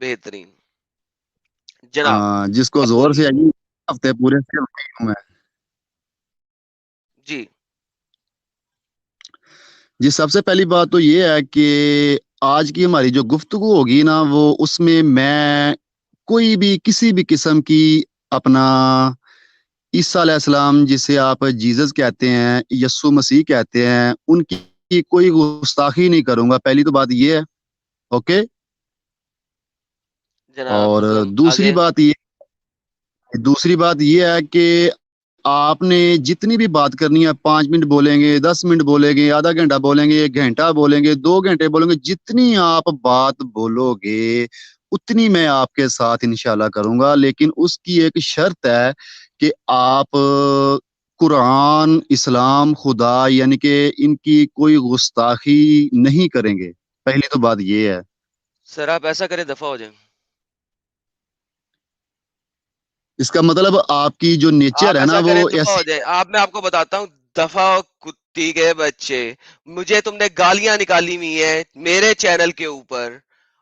بہترین جناب. جس کو اب زور سے بولیے. آئی ہفتے پورے سے ہوں میں. جی جی سب سے پہلی بات تو یہ ہے کہ آج کی ہماری جو گفتگو ہوگی نا وہ اس میں کوئی بھی کسی بھی قسم کی اپنا عیسیٰ علیہ السلام جسے آپ جیزس کہتے ہیں یسوع مسیح کہتے ہیں ان کی کوئی گستاخی نہیں کروں گا. پہلی تو بات یہ ہے. اوکے. جناب اور حکم دوسری آگے. بات یہ ہے کہ آپ نے جتنی بھی بات کرنی ہے 5 منٹ بولیں گے 10 منٹ بولیں گے آدھا گھنٹہ بولیں گے 1 گھنٹہ بولیں گے 2 گھنٹے بولیں گے جتنی آپ بات بولو گے اتنی میں آپ کے ساتھ انشاءاللہ کروں گا. لیکن اس کی ایک شرط ہے کہ آپ قرآن اسلام خدا یعنی کہ ان کی کوئی گستاخی نہیں کریں گے. پہلی تو بات یہ ہے. سر آپ ایسا کریں دفعہ ہو جائیں. اس کا مطلب آپ کی جو نیچر آپ ہے نا ایسا وہ کریں دفعہ ہو ایسی. جائے. میں آپ کو بتاتا ہوں دفعہ کتی کے بچے. مجھے تم نے گالیاں نکالی ہوئی ہیں میرے چینل کے اوپر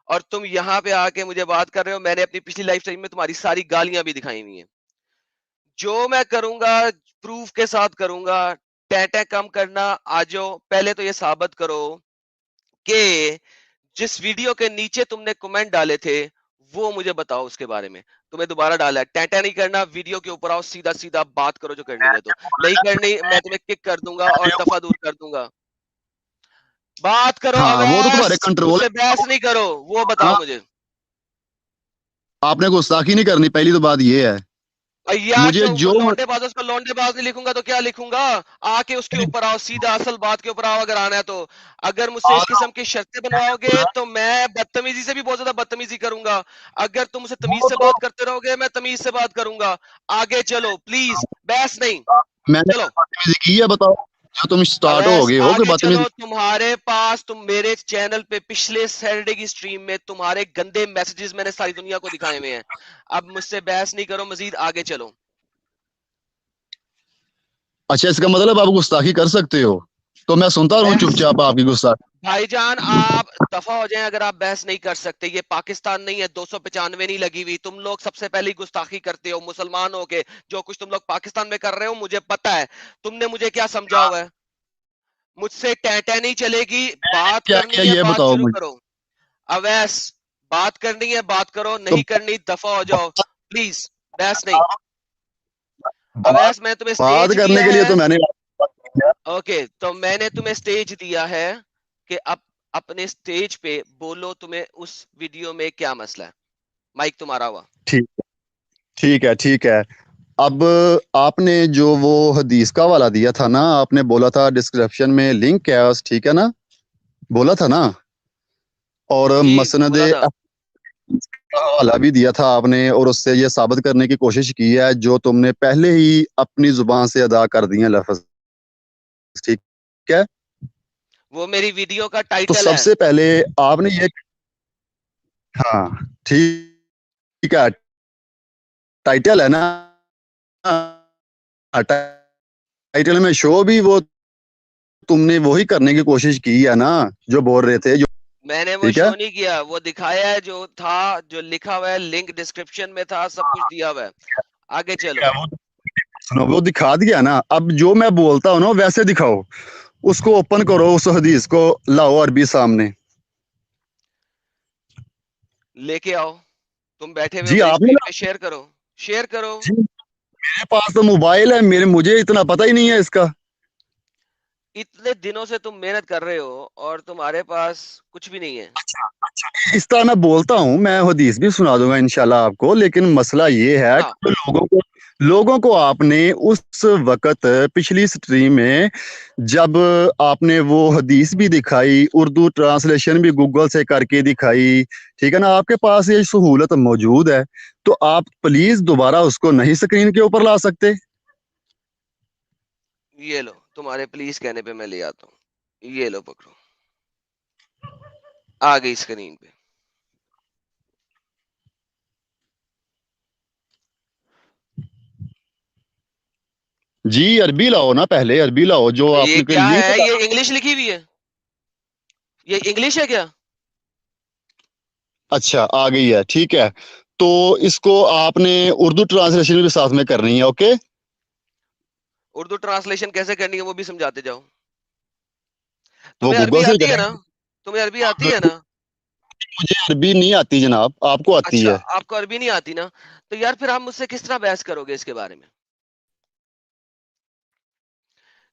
اور تم یہاں پہ آ کے مجھے بات کر رہے ہو. میں نے اپنی پچھلی لائف ٹائم میں تمہاری ساری گالیاں بھی دکھائی ہوئی ہیں. جو میں کروں گا پروف کے ساتھ کروں گا. ٹیں کم کرنا آ جاؤ. پہلے تو یہ ثابت کرو کہ جس ویڈیو کے نیچے تم نے کمنٹ ڈالے تھے وہ مجھے بتاؤ اس کے بارے میں. تمہیں دوبارہ ڈالا ہے. ٹیں نہیں کرنا. ویڈیو کے اوپر آؤ سیدھا سیدھا بات کرو جو کرنی ہے. تو نہیں کرنی میں تمہیں کک کر دوں گا اور دفعہ دور کر دوں گا. بات کرو ہاں وہ تو اویس. تمہارے مجھ کنٹرول سے بحث نہیں کرو. وہ بتاؤ مجھے. آپ نے گستاخی نہیں کرنی. پہلی تو بات یہ ہے. یار مجھے تو جو لونڈے باز اس کو لونڈے باز نہیں لکھوں گا تو کیا لکھوں گا. آ کے اس کے اوپر آؤ سیدھا اصل بات کے اوپر آؤ اگر آنا ہے تو. اگر مجھ سے اس قسم کی شرطیں بنواؤ گے تو میں بدتمیزی سے بھی بہت زیادہ بدتمیزی کروں گا. اگر تم اسے تمیز سے بات کرتے رہو گے میں تمیز سے بات کروں گا. آگے چلو پلیز. بحث نہیں. میں نے چلو بدتمیزی کی ہے بتاؤ جو تم سٹارٹ ہو اویس گئے ہو کہ آگے چلو. بدتمیزی. تمہارے پاس تم میرے چینل پہ پچھلے سیٹرڈے کی سٹریم میں تمہارے گندے میسجز میں نے ساری دنیا کو دکھائے ہوئے ہیں. اب مجھ سے بحث نہیں کرو مزید. آگے چلو. اچھا اس کا مطلب آپ گستاخی کر سکتے ہو تو میں سنتا رہوں چپ بحث چاپ آپ کی گستاخی. بھائی جان آپ دفعہ ہو جائیں. اگر آپ بحث نہیں کر سکتے. یہ پاکستان نہیں ہے. 295 نہیں لگی ہوئی. تم لوگ سب سے پہلی گستاخی کرتے ہو مسلمان ہو کے. جو کچھ تم لوگ پاکستان میں کر رہے ہو مجھے پتا ہے. تم نے مجھے کیا سمجھا ہوا ہے. مجھ سے ٹیں نہیں چلے گی. بات کیا کیا کرنی ہے یہ بات بتاؤ شروع مجھے. کرو. اویس بات کرنی ہے بات کرو. تو نہیں کرنی دفعہ ہو جاؤ پلیز. بحث نہیں. اویس میں تمہیں بات سٹیج کرنے دیا کے لیے ہے. تو میں نے. اوکے تو میں نے تمہیں سٹیج دیا ہے کہ اب اپنے سٹیج پہ بولو تمہیں اس ویڈیو میں کیا مسئلہ ہے. مائک تمہارا ہوا. ٹھیک ہے. اب آپ نے جو وہ حدیث کا حوالہ دیا تھا نا آپ نے بولا تھا ڈسکرپشن میں لنک ہے ٹھیک ہے نا بولا تھا نا. اور جی مسند بولا تھا. کا حوالہ بھی دیا تھا آپ نے اور اس سے یہ ثابت کرنے کی کوشش کی ہے جو تم نے پہلے ہی اپنی زبان سے ادا کر دی ہیں لفظ. ٹھیک ہے. وہ میری ویڈیو کا تو ٹائٹل سب ہے. سے پہلے آپ نے یہ. ہاں ٹھیک ہے. ٹائٹل ہے نا ٹائٹل میں شو بھی وہ تم نے وہی کرنے کی کوشش کی ہے نا جو بول رہے تھے جو. میں نے وہ ٹھیک ہے. شو نہیں کیا. وہ دکھایا ہے جو تھا جو لکھا ہوا ہے لنک ڈسکرپشن میں تھا. سب کچھ دیا ہوا ہے. آگے چلو. سنو وہ دکھا دیا نا اب جو میں بولتا ہوں نا ویسے دکھاؤ. اس کو اوپن کرو اس حدیث کو لاؤ عربی سامنے. لے کے آؤ. تم بیٹھے ہوئے ہو جی میری آپ نے اسکرین نا پہ. شیئر کرو. شیئر کرو. جی میرے پاس تو موبائل ہے مجھے اتنا پتہ ہی نہیں ہے اس کا. اتنے دنوں سے تم محنت کر رہے ہو اور تمہارے پاس کچھ بھی نہیں ہے. اس طرح میں بولتا ہوں میں حدیث بھی سنا دوں گا انشاءاللہ آپ کو لیکن مسئلہ یہ ہے ہاں کہ لوگوں کو آپ نے اس وقت پچھلی سٹریم میں جب آپ نے وہ حدیث بھی دکھائی اردو ٹرانسلیشن بھی گوگل سے کر کے دکھائی ٹھیک ہے نا آپ کے پاس یہ سہولت موجود ہے تو آپ پلیز دوبارہ اس کو نہیں اسکرین کے اوپر لا سکتے. یہ لو تمہارے پلیز کہنے پہ میں لے آتا ہوں. یہ لو پکڑو. آ گئی اسکرین پہ. جی عربی لاؤ نا پہلے عربی لاؤ جو آپ یہ نے کوئی کیا لنک. ہے. یہ انگلش لکھی ہوئی ہے. یہ انگلش ہے کیا. अच्छा आ गई है, ठीक है। तो इसको आपने उर्दू ट्रांसलेशन भी साथ में करनी है, ओके। उर्दू ट्रांसलेशन कैसे करनी है वो भी समझाते जाओ। वो तुम्हें गूगल अरबी से ही आती है ना? करेंगे। तुम्हें अरबी आती है ना? मुझे अरबी नहीं आती जनाब, आपको आती अच्छा, है। आपको अरबी नहीं आती ना? तो यार फिर आप मुझसे किस तरह बहस करोगे इसके बारे में?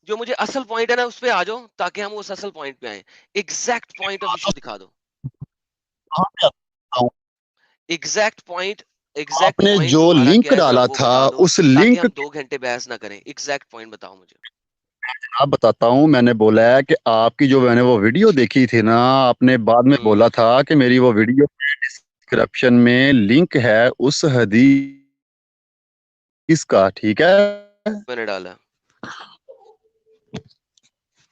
जो मुझे असल पॉइंट है ना उस पे आ जाओ, ताकि हम उस असल पॉइंट पे आए। एग्जैक्ट पॉइंट ऑफ इशू दिखा दो। हाँ, मैं बताता हूँ। Exact point. एग्जैक्ट आपने पॉइंट जो तुम्हारा लिंक क्या है जरा डाला वो था, बता दो, उस ताकि लिंक, हम 2 घंटे बहस ना करें। एग्जैक्ट पॉइंट बताओ मुझे। आप बताता हूँ। मैंने बोला है कि आपकी जो मैंने वो वीडियो देखी थी ना, आपने बाद में हम्म। बोला था कि मेरी वो वीडियो डिस्क्रिप्शन में लिंक है उस हदीस का, ठीक है। मैंने डाला।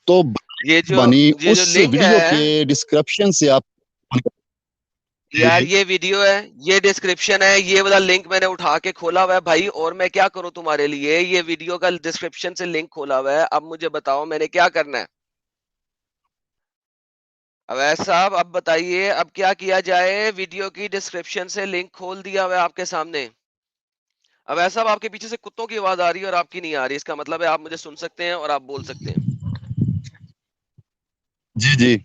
तो ये जो बनी ये जो उस लिंक वीडियो के है, डिस्क्रिप्शन से आप। यार ये वीडियो है, ये डिस्क्रिप्शन है, ये वाला लिंक मैंने उठा के खोला हुआ है भाई, और मैं क्या करूं तुम्हारे लिए? ये वीडियो का डिस्क्रिप्शन से लिंक खोला हुआ है, अब मुझे बताओ मैंने क्या करना है? अवैध साहब अब बताइए, अब क्या किया जाए? वीडियो की डिस्क्रिप्शन से लिंक खोल दिया हुआ है आपके सामने। अवैध साहब आपके पीछे से कुत्तों की आवाज आ रही है और आपकी नहीं आ रही, इसका मतलब है आप मुझे सुन सकते हैं और आप बोल सकते हैं। जी जी।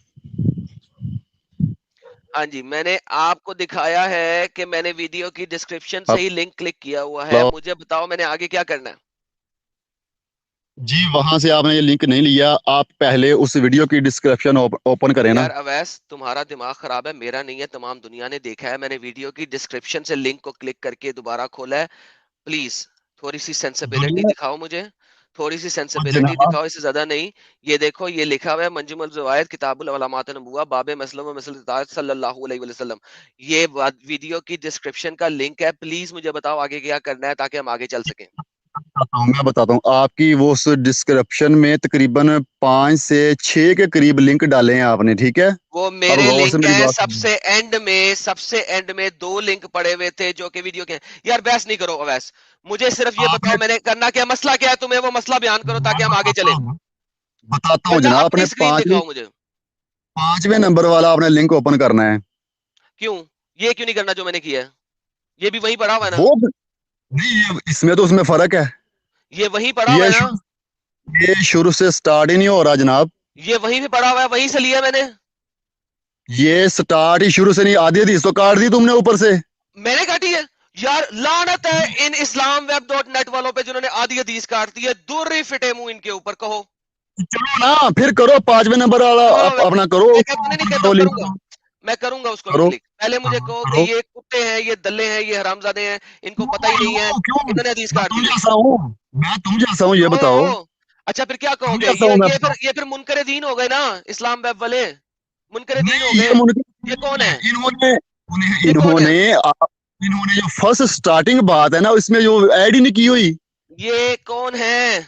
हाँ जी, मैंने आपको दिखाया है कि मैंने वीडियो की डिस्क्रिप्शन से ही लिंक क्लिक किया हुआ है। हेलो। मुझे बताओ मैंने आगे क्या करना है? जी, वहां से आपने ये लिंक नहीं लिया, आप पहले उस वीडियो की डिस्क्रिप्शन ओपन करें ना। यार अवैस, तुम्हारा दिमाग खराब है, मेरा नहीं है। तमाम दुनिया ने देखा है, मैंने वीडियो की डिस्क्रिप्शन से लिंक को क्लिक करके दोबारा खोला है। प्लीज थोड़ी सी सेंसिबिलिटी दुनिया दिखाओ मुझे। थोड़ी सी और सेंसिबिलिटी जनाब, दिखाओ, इससे ज्यादा नहीं। ये देखो, ये लिखा हुआ है मंजुमुल ज़वायद किताबुल उलमात नबुवा बाब मसलम व मसलत सल्लल्लाहु अलैहि वसल्लम। ये वीडियो की डिस्क्रिप्शन का लिंक है। प्लीज मुझे बताओ आगे क्या करना है ताकि हम आगे चल सकें। मैं बताता हूँ आपकी वो उस डिस्क्रिप्शन में तकरीबन 5 से 6 के करीब लिंक डाले हैं आपने, ठीक है। वो अब मेरे गौर से लिंक मेरी हैं। बात सुनिए। सबसे एंड में 2 लिंक पड़े हुए थे जो कि वीडियो के हैं। यार बहस नहीं करो अवैस, मुझे सिर्फ ये बताओ आपने, मैंने करना क्या है? मसला क्या है? तुम्हें वो मसला बयान करो ताकि हम आगे चलें। बताता हूँ वरना जनाब, अपने अपनी स्क्रीन दिखाओ मुझे। 5वें नंबर वाला आपने लिंक ओपन करना है। क्यों? ये क्यों नहीं करना जो मैंने किया है? ये भी वहीं पड़ा हुआ है ना? वो नहीं, इसमें तो उसमें फर्क है। ये वहीं पड़ा हुआ ये है ना? शुरू ये शुरू से स्टार्ट ही नहीं हो रहा जनाब। ये वहीं पे पड़ा हुआ है, वहीं से लिया मैंने। ये स्टार्ट ही शुरू से नहीं, आधी हदीस तो काट दी तुमने ऊपर से। मैंने काटी है? यार लानत है इन इस्लाम वेब डॉट नेट वालों पे जिन्होंने आधी हदीस काट दी है। दूर फिटे मुंह इनके ऊपर। कहो चलो ना, फिर करो 5वें नंबर वाला, कहो अपना करो, मैं उसको कहता नहीं ओपन कहता करो, हूँ, लिंक करूंगा। करो। मैं करूंगा उसको भी करो, क्लिक। पहले मुझे हाँ, कहो कि करो। ये कुत्ते हैं, ये दल्ले हैं, ये हरामजादे हैं, इनको पता ही नहीं है, क्यों क्यों? इन्होंने हदीस मैं काट तुम दी है। जैसा हूँ, मैं तुम जैसा हूँ, ये बताओ। ओ, अच्छा फिर क्या तुम कहोगे? जैसा हूँ मैं, बताओ। ये फिर मुनकर दीन हो गए ना? इस्लाम वेब वाले मुनकर दीन हो नहीं, गए। ये मुनकर ये कौन है? इन्होंने ये कौन है? इन्होंने जो फर्स्ट स्टार्टिंग बात है ना, इसमें जो ऐड ही नहीं की हुई। ये कौन है?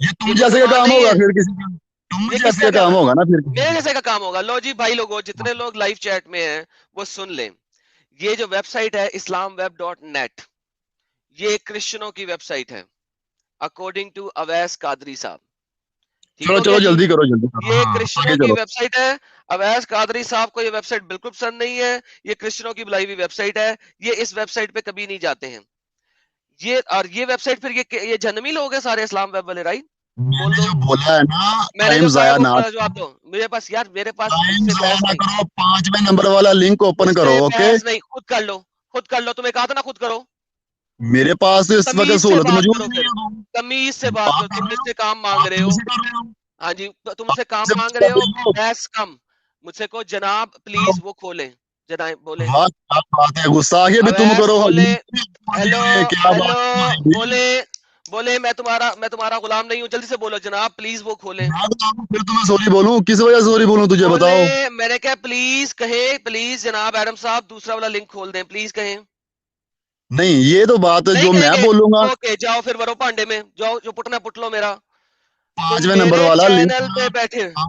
ये ये तुम जैसे का मुसलमान काम नहीं होगा है? फिर किसी का। तुम ये जैसे किसका का काम काम है? होगा ना फिर किसी मेरे का। जैसे का काम होगा। लो जी भाई लोगों, जितने लोग लाइव चैट में हैं वो सुन लें। ये जो वेबसाइट है इस्लाम वेब डॉट नेट, ये क्रिश्चियनों की वेबसाइट है, अकॉर्डिंग टू अवैस कादरी साहब। ठीक चलो हो गया चलो, जी? जल्दी करो, जल्दी करो, ये हाँ क्रिश्चियनों आगे की चलो। वेबसाइट है। अवैस कादरी साहब को ये वेबसाइट बिल्कुल पसंद नहीं है। ये क्रिश्चियनों की बुलाई हुई वेबसाइट है। ये इस वेबसाइट पे कभी नहीं जाते हैं। ये वेबसाइट फिर ये जन्मी लोग हैं सारे इस्लाम वेब वाले, राइट? बोल मैंने दो। जो बोला है ना, मैंने टाइम जो कहा है जाया वो ना पूरा जवाब करो। दो। मेरे पास यार, मेरे पास टाइम मुझसे जाया बहस ना नहीं। करो, 5वें नंबर वाला लिंक ओपन मुझसे करो, ओके। बहस नहीं, खुद कर लो। खुद कर लो, तुम्हें कहा था ना खुद करो। मेरे पास तो इस वक्त तमीज से सहूलत बात मौजूद करो ही नहीं फिर। है, तमीज से तो बात बात करो, कर तुम रहे हो, मुझसे काम मांग बात रहे हो। तुमसे कर रहे हो, हाँ जी, बात तुमसे काम से मांग पूछ रहे हो। रहे हो। बहस कम। मुझसे को जनाब करो। प्लीज वो खोले। जनाब बोले। वाह क्या बात है, गुस्सा ये भी तुम अवैस करो। बोले। हेलो। क्या हेलो। बात है। बोले। बोले मैं तुम्हारा गुलाम नहीं हूँ, जल्दी से बोलो जनाब प्लीज वो खोले। मैं बताऊं फिर तुम्हें सॉरी बोलूं, किस वजह से सॉरी बोलूं तुझे, बोले। बताओ। मैंने कहा प्लीज कहे, प्लीज जनाब एडम साहब दूसरा वाला लिंक खोल दें, प्लीज कहें। नहीं, ये तो बात नहीं जो मैं कहेंगे? बोलूंगा। ओके जाओ फिर वरो पांडे में जाओ, जो पुटना पुट लो मेरा। तुम 5वें नंबर मेरे वाला लिंक, चैनल पे बैठे। हाँ,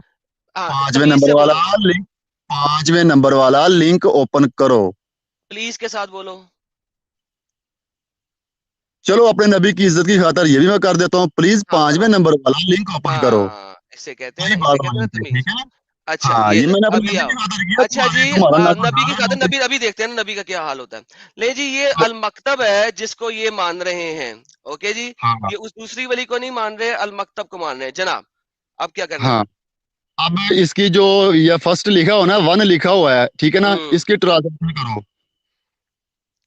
पांचवें तमीज नंबर से वाला बोलो। लिंक 5वें नंबर वाला लिंक ओपन करो। प्लीज के साथ बोलो। चलो, अपने नबी की इज्जत की खातर ये भी मैं कर देता हूँ, प्लीज हाँ 5वें करो। नंबर वाला लिंक ओपन करो। हाँ, इसे कहते हैं यही ना, इसे बात कहते हैं मानी ना थी, तमीज। ठीक है। अच्छा हाँ, ये ये लो, मैंने अपने अभी नबी आओ। की खातिर किया, अच्छा जी, तुम्हारा नबी नबी की बना खातिर, रहे नबी अभी देखते हैं ना नबी का क्या हाल होता है। ले जी, ये हो। अल मकतब है जिसको ये मान रहे हैं। ओके जी, हाँ ये उस दूसरी वली को नहीं मान रहे, अल मकतब को मान रहे हैं जनाब। अब क्या करना है? हाँ। अब इसकी जो ये फर्स्ट लिखा हो ना, वन लिखा हुआ है, ठीक है ना, हम्म। इसकी ट्रांसलेशन करो।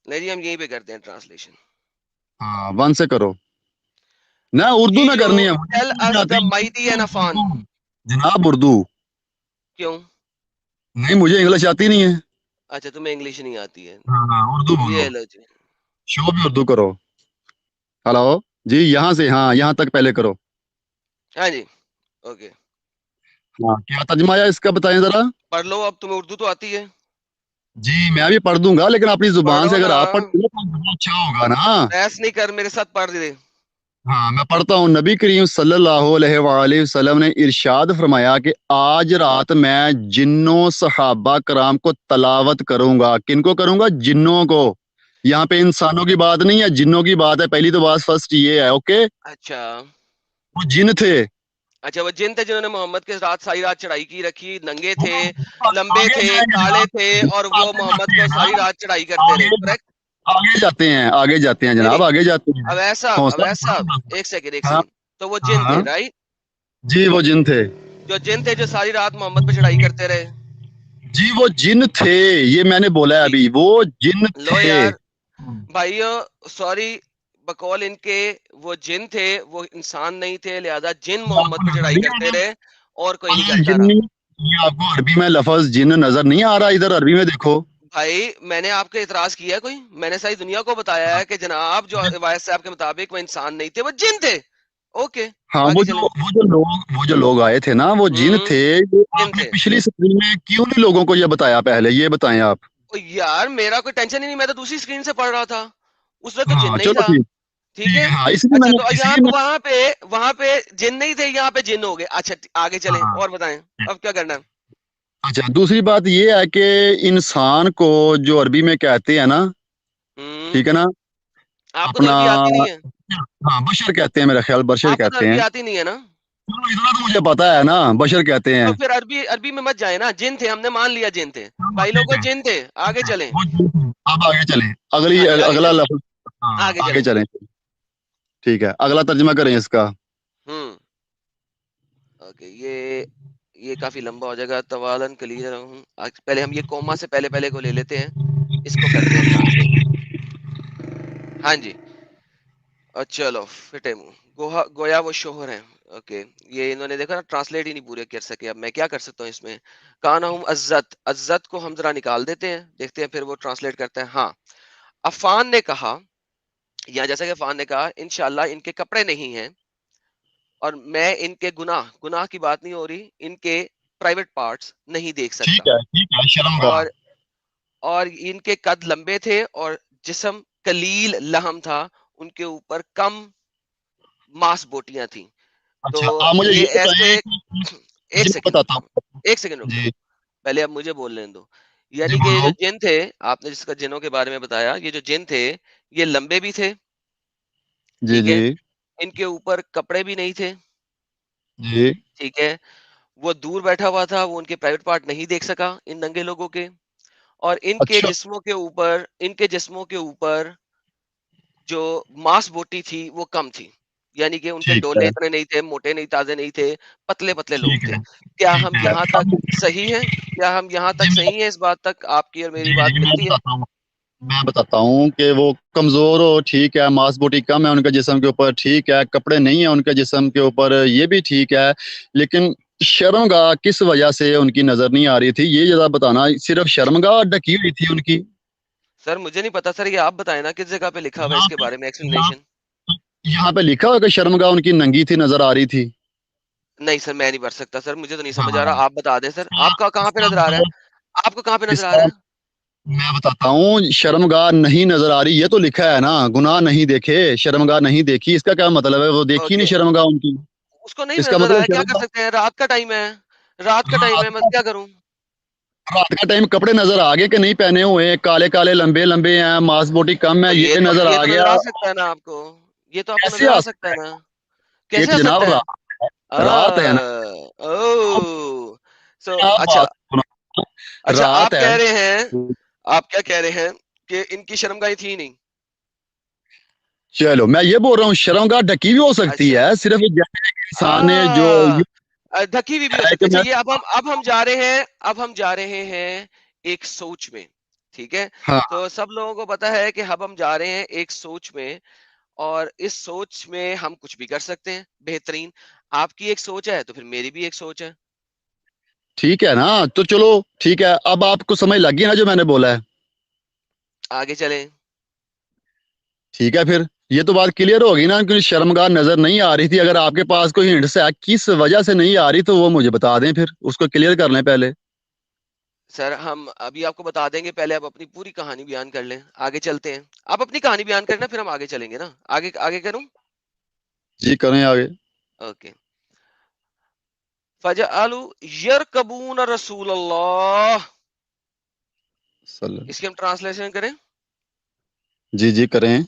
ले जी, हम यहीं पे करते हैं ट्रांसलेशन। हाँ, वन से करो ना, उर्दू ही में यू करनी है, मुझे टेल नहीं अस आती द माइटी एंड अफान। उर्दू। जनाब उर्दू। क्यों? नहीं, मुझे इंग्लिश आती नहीं है। अच्छा, तुम्हें इंग्लिश नहीं आती है। हाँ, उर्दू बोलो। ये लो जी। शो भी उर्दू करो। हेलो जी, यहाँ से, हाँ, यहाँ तक पहले करो। हाँ जी। ओके, हाँ, क्या तर्जमा है इसका, बताएं जरा। पढ़ लो, अब तुम्हें उर्दू तो आती है। जी, मैं भी पढ़ दूंगा, लेकिन अपनी जुबान से पढ़ो अगर ना, आप पढ़ दोगे तो ज़्यादा अच्छा होगा ना। बहस नहीं कर, मेरे साथ पढ़ दे। हाँ, मैं पढ़ता हूँ। नबी करीम सल्लल्लाहु अलैहि वसल्लम ने इरशाद फरमाया कि आज रात मैं जिन्नों सहाबा कराम को तलावत करूंगा। किनको करूंगा? जिन्नों को। यहाँ पे इंसानों की बात नहीं है, जिन्नों की बात है। पहली तो बात फर्स्ट ये है, ओके। अच्छा। वो जिन थे। अच्छा, वो जिन थे जिन्होंने मोहम्मद के साथ सारी रात चढ़ाई की रखी, नंगे थे, वो लंबे आगे थे, जाएंगे काले जनाब। थे, और वो आगे मोहम्मद जाते को हैं सारी ना। रात चढ़ाई करते रहे, आगे करेक्ट? आगे जाते हैं, आगे जाते हैं नहीं नहीं, जनाब, आगे जाते हैं। अब हौसला ऐसा, बढ़ाओ। एक सेकंड, एक हाँ सेकंड। तो वो जिन थे, हाँ। राइट? जी, वो जिन थे। जो जिन थे जो सारी रात मोहम्मद पे चढ़ाई करते रहे। जी, वो जिन थे, ये मैंने बोला है ठीक। अभी, वो जिन लो थे। यार भाइयों, सॉरी, बकौल इनके, वो जिन थे, वो इंसान नहीं थे, लिहाजा जिन ये मोहम्मद आपको पे नजर चढ़ाई नहीं आ करते रहा? रहे, और कोई नहीं अरे करता रहा। जिन्नी, ये आपको अरबी में लफज जिन नजर नहीं आ रहा? इधर अरबी में देखो। भाई, मैंने आपके इतराज किया है कोई? मैंने सारी दुनिया को बताया है कि जनाब जो रिवायत से आपके मुताबिक वो इंसान नहीं थे, वो जिन थे। ओके, हाँ, आगे चलें। वो जो लोग आए थे ना, वो जिन थे। ये जिन आपने थे। पिछली स्क्रीन में क्यों नहीं लोगों को ये बताया पहले? ये बताएं आप। ओ यार, मेरा कोई टेंशन ही नहीं, मैं तो दूसरी स्क्रीन से पढ़ रहा था। उसमें तो जिन हाँ, नहीं चलो था। ठीक। ठीक ठीक है। है, हाँ, इसलिए अच्छा, मैंने, तो यहाँ इसलिए पे, मैं। वहां पे जिन नहीं थे, यहाँ पे जिन हो गए। अच्छा, आगे चलें हाँ। और बताएं। अब क्या करना है? अच्छा, दूसरी बात ये है कि इंसान को जो अरबी में कहते हैं ना, हम्म। ठीक है ना, आपको तो अपना, अरबी आती नहीं है। हाँ, बशर कहते हैं, मेरा ख्याल बशर आपको तो कहते अरबी हैं। आती नहीं है ना? चलो, इतना तो मुझे पता है ना, बशर कहते तो हैं। फिर अरबी अरबी में मत जाए ना। जिन थे, हमने मान लिया जिन थे। चलो भाई ठीक लोगों, है। जिन थे। आगे चलें। वो अब आगे चलें। हाँ जी, आगे अगला चलें। लफ्ज। हाँ, आगे आगे चलें। चलें। ठीक है, अगला तर्जमा करें इसका। हम्म। ओके, ये काफी लंबा हो जाएगा। तवालन कलील रहूं। पहले हम ये कोमा से पहले पहले को ले लेते हैं, इसको करते हैं ट्रांसलेट। हाँ जी। और चलो फिटे मुंह, गोया वो शोहर हैं। ओके, ये इन्होंने देखा ना, ट्रांसलेट ही नहीं पूरे कर सके। अब मैं क्या कर सकता हूँ इसमें? काना हम अज्जत, अज्जत को हम जरा निकाल देते हैं, देखते हैं फिर वो ट्रांसलेट करते हैं। हाँ, अफान ने कहा, या जैसा कि अफान ने कहा, इंशाल्लाह इनके कपड़े नहीं हैं, और मैं इनके गुनाह, गुनाह की बात नहीं हो रही, इनके प्राइवेट पार्ट्स नहीं देख सकता। ठीक है, शर्मगा। और और इनके कद लंबे थे, और जिस्म कलील लहम था, उनके ऊपर कम मांस बोटियां थी। तो अच्छा, आप मुझे ये ये ऐसे, बताएं कि, एक जी मैं सेकंड रुक बताता जाओ, हूँ। एक सेकंड रुक जाओ, जी। पहले अब मुझे बोल लेने दो। जी, यानी कि ये जो बोलो। जिन थे, आपने जिसका जिनों के बारे में बताया, ये जो जिन थे, ये लंबे भी थे। जी ठीक जी। है। इनके ऊपर कपड़े भी नहीं थे। जी। ठीक है। वो दूर बैठा हुआ था, वो उनके प्राइवेट पार्ट नहीं देख सका इन नंगे लोगों के। और अच्छा, इनके जिस्मों के ऊपर जो मांस बोटी थी वो कम थी। यानी कि उनके ठीक डोले है। इतने नहीं थे, मोटे नहीं, ताजे नहीं थे, पतले पतले लोग ठीक थे। है। क्या ठीक हम है। यहाँ तक सही है? क्या हम यहाँ जी तक मैं सही है? इस बात तक आपकी और मेरी जी बात जी मैं मिलती है? बताता हूँ। मैं बताता हूँ कि वो कमजोर हो, ठीक है, मांस बोटी कम है उनके जिस्म के ऊपर, ठीक है, कपड़े नहीं है उनके जिस्म के ऊपर, ये भी ठीक है, लेकिन शर्मगाह किस वजह से उनकी नजर नहीं आ रही थी, ये जरा बताना। सिर्फ शर्मगाह ढकी हुई थी उनकी? सर मुझे नहीं पता सर, ये आप बताएं ना, किस जगह पे लिखा हुआ है यहाँ इसके पे बारे में यहाँ एक्सप्लेनेशन। यहाँ पे लिखा हुआ कि शर्मगाह उनकी नंगी थी, नजर आ रही थी। नहीं सर, मैं नहीं पढ़ सकता सर, मुझे तो नहीं समझ आ हाँ, रहा, आप बता दें सर। इसका आपका कहाँ पे इसका नजर आ रहा मतलब, है? आपको कहाँ पे नजर आ इसका, रहा है? मैं बताता हूँ, शर्मगाह नहीं नजर आ रही, ये तो लिखा है ना, गुनाह नहीं देखे, शर्मगाह नहीं देखी, इसका क्या मतलब है? वो देखी नहीं ओके, शर्मगाह उनकी। उसको नहीं इसका नजर आ मतलब रहा है, क्या कर शर्मगाह, सकते हैं? रात का टाइम है, रात का टाइम रात है, मैं का, क्या करूं? रात का टाइम कपड़े नजर आ गए कि नहीं पहने हुए? काले काले लंबे लंबे हैं, मांस बोटी कम तो है, ये नजर ये आ तो नजर गया। आ सकता है ना आपको। ये तो आपको कैसे नजर आ आ सकता सकता है है? ना। ये कैसे तो आ जनाब सकता है? रात है ना। ओ, तो आप अच्छा बात सुनो, अच्छा रात आप है। कह रहे हैं, आप क्या कह रहे हैं कि इनकी शर्मगाही थी नहीं? चलो मैं ये बोल रहा हूँ शर्मगाह ढकी भी हो सकती अच्छा है, सिर्फ जैसे एक इंसान ने जो आ ढकी हुई भी हो है सकती कि है। मैं चलिए अब हम जा रहे हैं, अब हम जा रहे हैं एक सोच में, ठीक है? हाँ तो सब लोगों को पता है कि अब हम जा रहे हैं एक सोच में, और इस सोच में हम कुछ भी कर सकते हैं बेहतरीन। आपकी एक सोच है तो फिर मेरी भी एक सोच है। ठीक है ना, तो चलो ठीक है, अब आपको समझ लग गई ना जो मैंने बोला है। आगे चलें। ठीक है फिर, ये तो बात क्लियर होगी ना, क्योंकि शर्मगाह नजर नहीं आ रही थी। अगर आपके पास कोई हिंट्स है किस वजह से नहीं आ रही तो वो मुझे बता दें, फिर उसको क्लियर कर लें पहले। सर हम अभी आपको बता देंगे, पहले आप अपनी पूरी कहानी बयान कर लें, आगे चलते हैं। आप अपनी कहानी बयान करना, फिर हम आगे चलेंगे ना। आगे आगे करूं? जी करें आगे। ओके। फजअलू यरकबून रसूल अल्लाह, सल्लल्लाहु- इसकी हम ट्रांसलेशन करें। जी जी करें।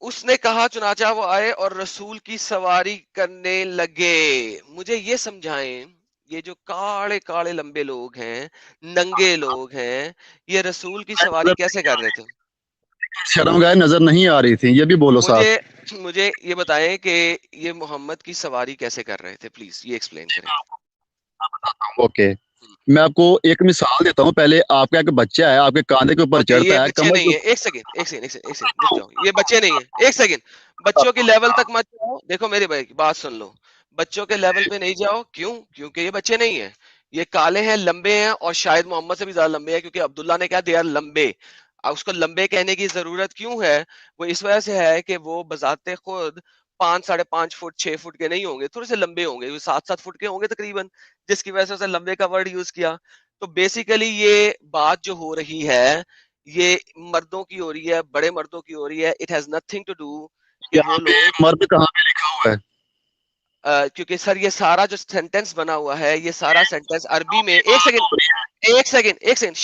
उसने कहा, चुनाचा वो आए और रसूल की सवारी करने लगे। मुझे ये समझाएं, ये जो काले काले लंबे लोग हैं, नंगे लोग हैं, ये रसूल की सवारी कैसे कर रहे थे? शर्मगाह नजर नहीं आ रही थी, ये भी बोलो मुझे साथ। मुझे ये बताएं कि ये मोहम्मद की सवारी कैसे कर रहे थे, प्लीज ये एक्सप्लेन करें। ओके, मैं आपको एक मिसाल देता हूँ। पहले आपका एक बच्चा है, आपके कांधे के ऊपर ओके, ये चढ़ता है, बच्चे कमर नहीं के है। एक सेकंड एक सेकंड एक सेकंड एक सेकंड रुक जाओ, ये बच्चे नहीं है। एक सेकंड, बच्चों की लेवल तक मत जाओ। देखो मेरी भाई बात सुन लो, बच्चों के लेवल पे नहीं जाओ। क्यों? क्योंकि ये बच्चे नहीं है, ये काले हैं, लंबे हैं, और शायद मोहम्मद से भी ज्यादा लंबे हैं, क्योंकि अब्दुल्ला ने कहा दे आर लंबे। अब उसको लंबे कहने की जरूरत क्यों है? वो इस वजह से है कि वो बजाते खुद 5 साढ़े 5 फुट 6 फुट के नहीं होंगे, थोड़े से लंबे होंगे, 7 7 फुट के होंगे तकरीबन, जिसकी वजह से उसने लंबे का वर्ड यूज किया। तो बेसिकली ये बात जो हो रही है, ये मर्दों की हो रही है, बड़े मर्दों की हो रही है। It has nothing to do कि यहाँ वो पे लोग मर्द कहाँ पे लिखा हुआ है? क्योंकि सर ये सारा जो सेंटेंस बना हुआ है, ये सारा सेंटेंस अरबी में। एक सेकंड एक सेकंड एक सेकंड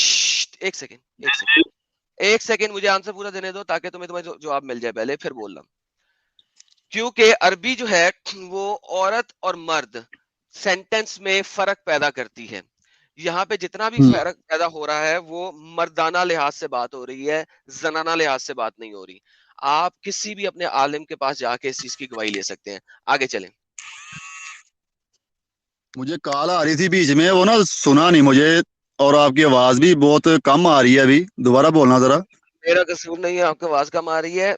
एक सेकंड एक सेकंड एक सेकंड, मुझे आंसर पूरा देने दो ताकि तुम्हें तुम्हें जवाब मिल जाए, पहले फिर बोलना। क्योंकि अरबी जो है वो औरत और मर्द सेंटेंस में फर्क पैदा करती है। यहाँ पे जितना भी हम्म, फर्क पैदा हो रहा है वो मर्दाना लिहाज से बात हो रही है, जनाना लिहाज से बात नहीं हो रही। आप किसी भी अपने आलिम के पास जाके इस चीज की गवाही ले सकते हैं। आगे चलें। मुझे कॉल आ रही थी बीच में, वो ना सुना नहीं मुझे, और आपकी आवाज भी बहुत कम आ रही है। अभी दोबारा बोलना जरा। मेरा कसूर नहीं है, आपकी आवाज कम आ रही है।